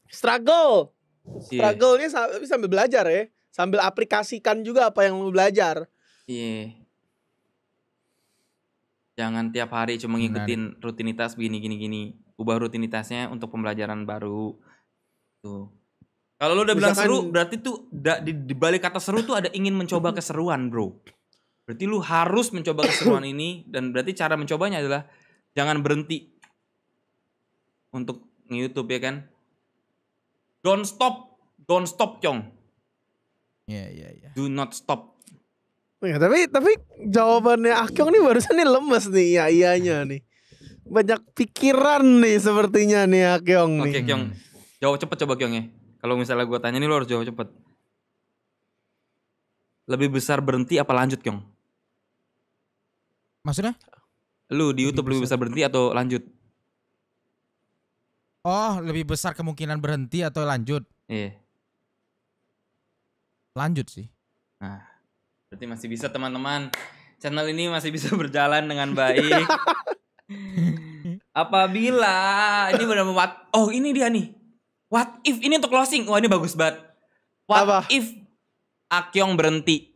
Struggle-nya sambil belajar ya. Sambil aplikasikan juga apa yang lu belajar. Iya. Jangan tiap hari cuma ngikutin rutinitas gini. Ubah rutinitasnya untuk pembelajaran baru. Tuh. Kalau lu udah bilang seru, berarti tuh di balik kata seru tuh ada ingin mencoba keseruan, bro. Berarti lu harus mencoba keseruan ini, dan berarti cara mencobanya adalah jangan berhenti untuk nge-YouTube ya kan. Don't stop, Cong. Iya. Do not stop. Ya, tapi jawabannya Akyong nih barusan nih lemes nih ya iyanya nih. Banyak pikiran nih sepertinya nih Akyong nih. Oke, Kyong. Jawab cepet coba Kyong ya. Kalau misalnya gue tanya nih lo harus jawab cepet. Lebih besar berhenti apa lanjut, Kyong? Maksudnya? Lu di YouTube lebih besar berhenti atau lanjut? Oh, lebih besar kemungkinan berhenti atau lanjut? Iya. Lanjut sih. Nah, berarti masih bisa teman-teman. Channel ini masih bisa berjalan dengan baik. Apabila ini benar-benar ini dia nih. What if ini untuk closing? Wah, ini bagus banget. What if Akyong berhenti?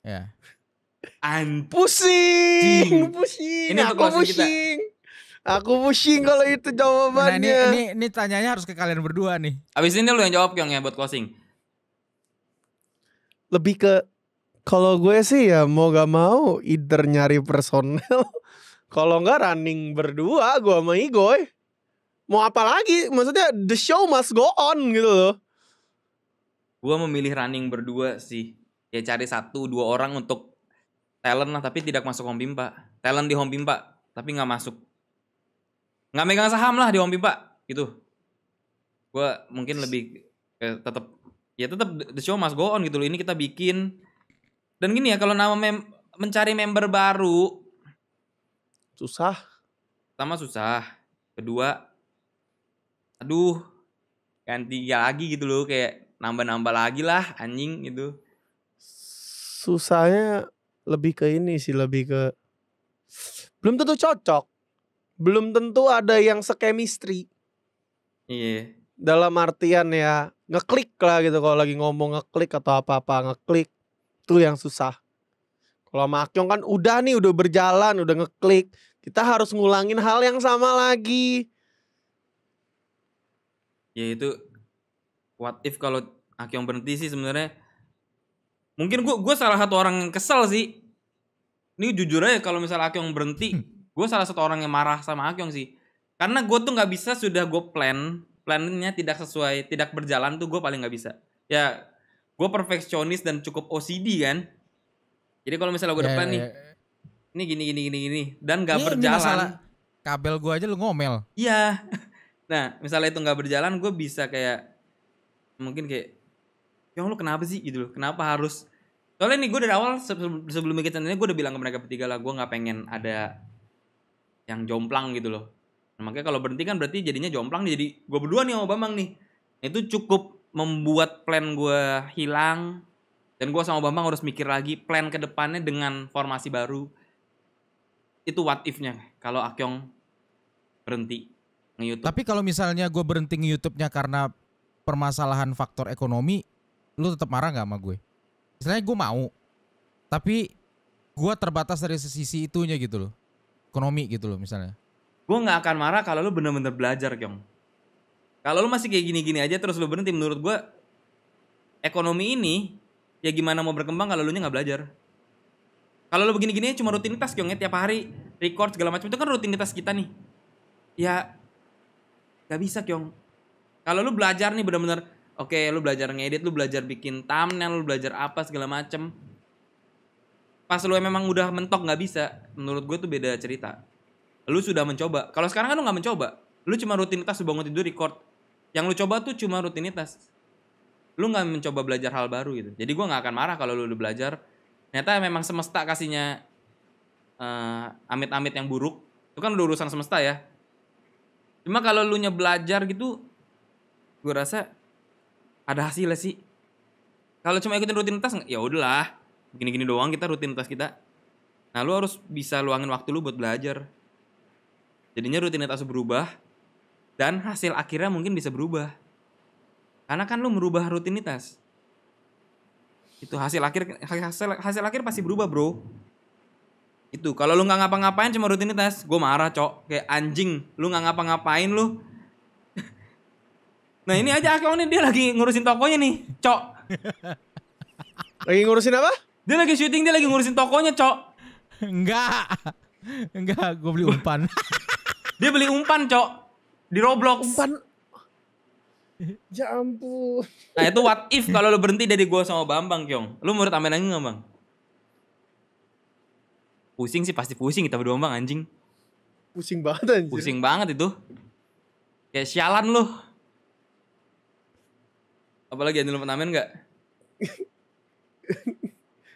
Ya. Pusing. Ini untuk closing kita. Aku pusing kalau itu jawabannya. Nah, ini tanyanya harus ke kalian berdua nih. Abis ini lu yang jawab Kyong ya buat closing. Lebih ke kalau gue sih ya mau gak mau either nyari personel. Kalau enggak running berdua gue sama Igoy. Mau apa lagi? Maksudnya the show must go on gitu loh. Gue memilih running berdua sih. Ya cari 1-2 orang untuk talent lah, tapi tidak masuk Home Pimpa. Talent di Home Pimpa, tapi gak masuk. Gak megang saham lah di Home Pimpa gitu. Gue mungkin lebih tetap the show must go on gitu loh. Ini kita bikin. Dan gini ya, kalau nama mencari member baru susah. Pertama susah. Kedua ganti lagi gitu loh, kayak nambah-nambah lagi lah anjing gitu. Susahnya lebih ke ini sih, lebih ke belum tentu cocok. Belum tentu ada yang se-chemistry. Iya. Dalam artian ya ngeklik lah gitu, kalau lagi ngomong ngeklik atau apa-apa ngeklik. Itu yang susah. Kalau sama Akyong kan udah berjalan, udah ngeklik. Kita harus ngulangin hal yang sama lagi. Ya itu what if kalau Akyong berhenti sih sebenarnya. Mungkin gue salah satu orang yang kesel sih. Ini jujur aja, kalau misalnya Akyong berhenti, gue salah satu orang yang marah sama Akyong sih. Karena gue tuh nggak bisa, sudah gue plannya tidak sesuai, tidak berjalan tuh gue paling nggak bisa. Ya gue perfeksionis dan cukup OCD kan. Jadi kalau misalnya gue udah plan nih, ini gini dan nggak berjalan. Kabel gue aja lu ngomel. Iya. Nah misalnya itu nggak berjalan, gue bisa kayak mungkin kayak, Kyong lu kenapa sih gitu loh? Kenapa harus? Soalnya nih gue dari awal sebelum bikin channel ini gue udah bilang ke mereka bertiga lah, gue nggak pengen ada yang jomplang gitu loh. Nah, makanya kalau berhenti kan berarti jadinya jomplang nih, jadi gue berdua nih sama Bambang nih. Itu cukup membuat plan gue hilang. Dan gue sama Bambang harus mikir lagi plan ke depannya dengan formasi baru. Itu what if-nya kalau Akyong berhenti nge-YouTube. Tapi kalau misalnya gue berhenti nge-YouTube-nya karena permasalahan faktor ekonomi, lu tetap marah gak sama gue? Misalnya gue mau, tapi gue terbatas dari sisi itunya gitu loh. Ekonomi gitu loh misalnya. Gue gak akan marah kalau lu bener-bener belajar, Kyong. Kalau lu masih kayak gini-gini aja terus lu berhenti, menurut gue ekonomi ini ya gimana mau berkembang kalau lu nya gak belajar. Kalau lu begini-gini cuma rutinitas, Kyong, ya tiap hari record segala macam, itu kan rutinitas kita nih. Ya gak bisa, Kyong. Kalau lu belajar nih bener-bener, oke, lu belajar ngedit, lu belajar bikin thumbnail, lu belajar apa segala macem. Pas lu memang udah mentok gak bisa, menurut gue tuh beda cerita. Lu sudah mencoba. Kalau sekarang kan lu gak mencoba. Lu cuma rutinitas, lu bangun tidur record. Yang lu coba tuh cuma rutinitas. Lu gak mencoba belajar hal baru gitu. Jadi gue gak akan marah kalau lu udah belajar. Ternyata memang semesta kasihnya amit-amit yang buruk. Itu kan udah urusan semesta ya. Cuma kalau lu nya belajar gitu, gue rasa ada hasilnya sih. Kalau cuma ikutin rutinitas, ya udahlah, gini-gini doang kita rutinitas kita. Nah, lu harus bisa luangin waktu lu buat belajar. Jadinya rutinitas berubah dan hasil akhirnya mungkin bisa berubah. Karena kan lu merubah rutinitas. Itu hasil akhir pasti berubah, bro. Itu kalau lu nggak ngapa-ngapain cuma rutinitas, gue marah, cok. Kayak anjing, lu nggak ngapa-ngapain lu. Nah ini aja Akyong nih, dia lagi ngurusin tokonya nih, cok. Lagi ngurusin apa? Dia lagi syuting, dia lagi ngurusin tokonya, cok. Enggak, gue beli umpan. Dia beli umpan, cok, di Roblox. Umpan. Ya ampun. Nah itu what if kalau lu berhenti dari gue sama Bambang, Kyong. Lu mau tambahin lagi gak, Bang? Pusing sih, pasti pusing kita berdua, Bang, anjing. Pusing banget anjir. Pusing banget itu. Kayak sialan lu. Apalagi ada lu pengamen gak?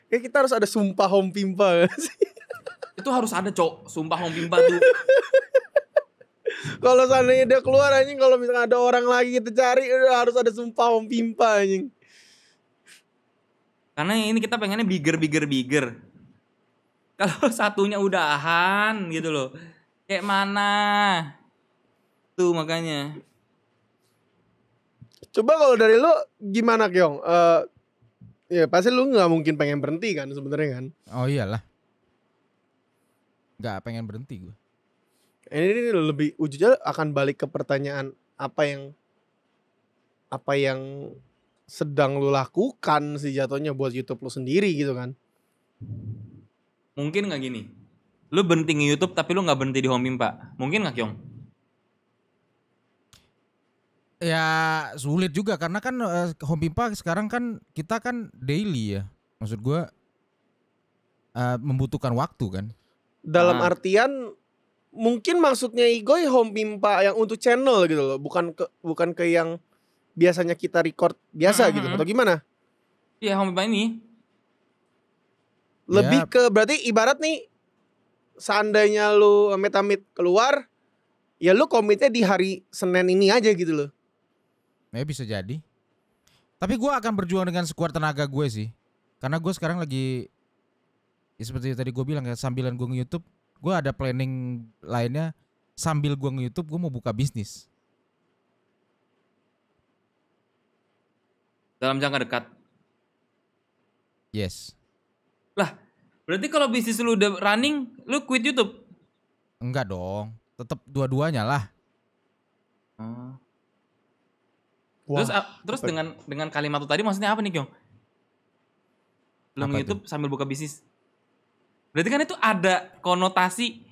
Kayak kita harus ada sumpah home pimpa gak sih? Itu harus ada, cok. Sumpah Hong Pimpa tuh. Kalau seandainya dia keluar anjing, kalau misalnya ada orang lagi kita cari, harus ada sumpah home pimpa anjing. Karena ini kita pengennya bigger. Kalau satunya udahan gitu loh. Kayak mana? Tuh makanya. Coba kalau dari lu gimana, Kyong? Ya pasti lu nggak mungkin pengen berhenti kan sebenarnya kan? Oh iyalah. Nggak pengen berhenti gue. Ini lebih ujungnya akan balik ke pertanyaan apa yang sedang lu lakukan sih jatuhnya buat YouTube lu sendiri gitu kan? Mungkin nggak gini? Lu berhenti nge-YouTube tapi lu nggak berhenti di Home Pimpa. Mungkin nggak, Kyong? Ya sulit juga karena kan Home Pimpa sekarang kan kita kan daily ya. Maksud gue membutuhkan waktu kan. Dalam artian mungkin maksudnya Igoy home pimpa yang untuk channel gitu loh, bukan ke yang biasanya kita record biasa gitu atau gimana? Iya, Home Pimpa ini lebih ke berarti ibarat nih seandainya lu amit-amit keluar, ya lu komitnya di hari Senin ini aja gitu loh. Ya bisa jadi. Tapi gue akan berjuang dengan sekuat tenaga gue sih. Karena gue sekarang lagi ya seperti tadi gue bilang ya, sambilan gue nge-YouTube, gue ada planning lainnya. Sambil gue nge-YouTube, gue mau buka bisnis. dalam jangka dekat. Yes. Lah, berarti kalau bisnis lu udah running, lu quit YouTube? Enggak dong, tetap dua-duanya lah. Terus dengan kalimat itu tadi maksudnya apa nih, Kyong? Lu nge-YouTube sambil buka bisnis. Berarti kan itu ada konotasi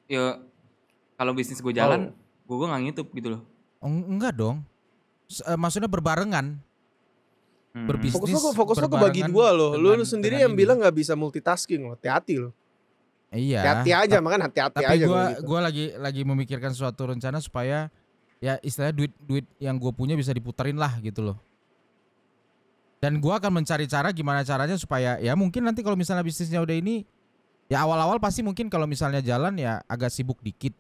ya kalau bisnis gue jalan, gue nggak nge-YouTube gitu loh. Enggak dong. Maksudnya berbarengan. Berbisnis. Fokus lo ke bagi dua loh. Lu sendiri yang bilang nggak bisa multitasking loh. Hati-hati loh. Iya. Hati-hati aja, makanya hati-hati tapi aja. Tapi gue lagi memikirkan suatu rencana supaya ya istilahnya duit yang gue punya bisa diputarin lah gitu loh. Dan gue akan mencari cara gimana caranya supaya ya mungkin nanti kalau misalnya bisnisnya udah ini, ya awal-awal pasti mungkin kalau misalnya jalan ya agak sibuk dikit.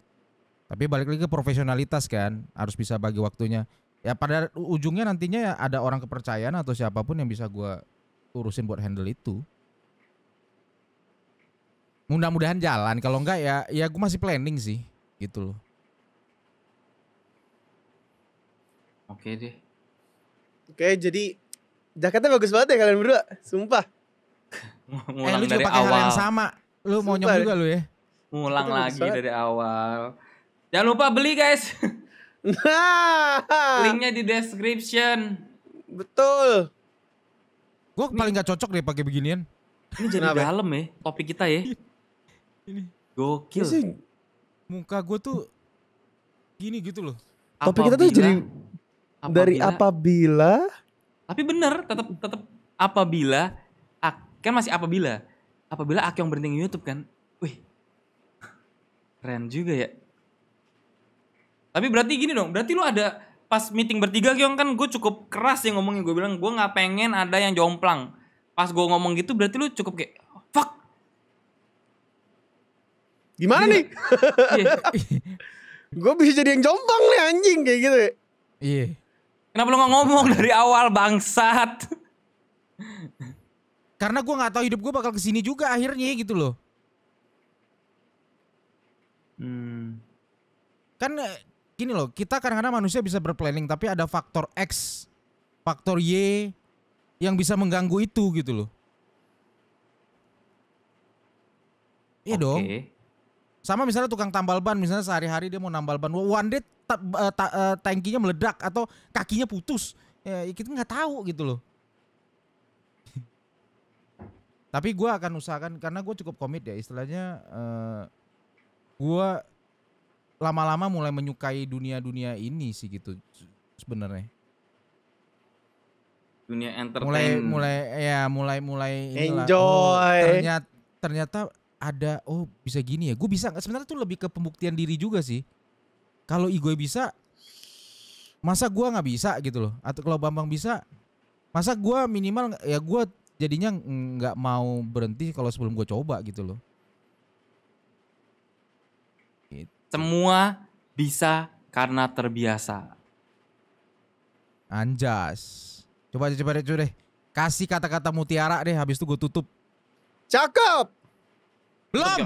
Tapi balik lagi ke profesionalitas kan, harus bisa bagi waktunya. Ya pada ujungnya nantinya ya ada orang kepercayaan atau siapapun yang bisa gue urusin buat handle itu. Mudah-mudahan jalan, kalau enggak ya gue masih planning sih gitu loh. Oke deh. Oke, jadi jaketnya bagus banget ya kalian berdua, sumpah. Ngulang Lu juga dari pakai hal awal. yang sama. Lu mau Sumpah nyom juga lu ya. Ngulang Itu bagus lagi banget. dari awal. Jangan lupa beli guys. Nah, Linknya di description. betul. Gue paling gak cocok deh pakai beginian. Ini jadi Kenapa? dalam ya topik kita ya. Ini Gokil. Ini sih, muka gue tuh gini gitu loh. topik kita tuh jadi dari apabila. Tapi bener, tetap apabila kan masih apabila Akyong berhenti nge-YouTube kan. Wih. Keren juga ya. Tapi berarti gini dong, berarti lu ada pas meeting bertiga Kyong kan gue cukup keras ya ngomongnya. Gue bilang gue gak pengen ada yang jomplang. Pas gue ngomong gitu berarti lu cukup kayak fuck. Gimana nih? Iya. Gue bisa jadi yang jomplang nih anjing kayak gitu ya. Iya. Kenapa lu gak ngomong dari awal bangsat? Karena gue gak tahu hidup gue bakal kesini juga akhirnya gitu loh. Kan gini loh, kita kadang-kadang manusia bisa berplanning tapi ada faktor X, faktor Y yang bisa mengganggu itu gitu loh. Iya dong. Sama misalnya tukang tambal ban, misalnya sehari-hari dia mau nambal ban, one day tangkinya meledak atau kakinya putus. Ya kita nggak tahu gitu loh. Tapi gue akan usahakan karena gue cukup komit ya istilahnya. Gue lama-lama mulai menyukai dunia ini sih gitu sebenarnya. Dunia entertain. Mulai inilah. Enjoy. Ternyata ada bisa gini ya. Gue bisa sebenarnya tuh lebih ke pembuktian diri juga sih. Kalau Igoy bisa, masa gue nggak bisa gitu loh. Atau kalau Bambang bisa, masa gue minimal ya gue jadinya nggak mau berhenti kalau sebelum gue coba gitu loh. Semua bisa karena terbiasa. Anjas. Coba deh. Kasih kata-kata mutiara deh, habis itu gue tutup. Cakep. Belum.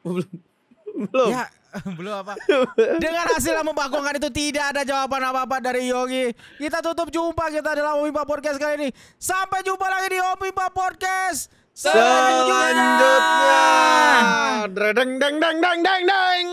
Belum. Ya, belum apa. Dengan hasil membagongkan itu tidak ada jawaban apa-apa dari Yogi. Kita tutup jumpa kita dalam Omimpa Podcast kali ini. Sampai jumpa lagi di Omimpa Podcast Selanjutnya. Deng deng deng deng deng deng.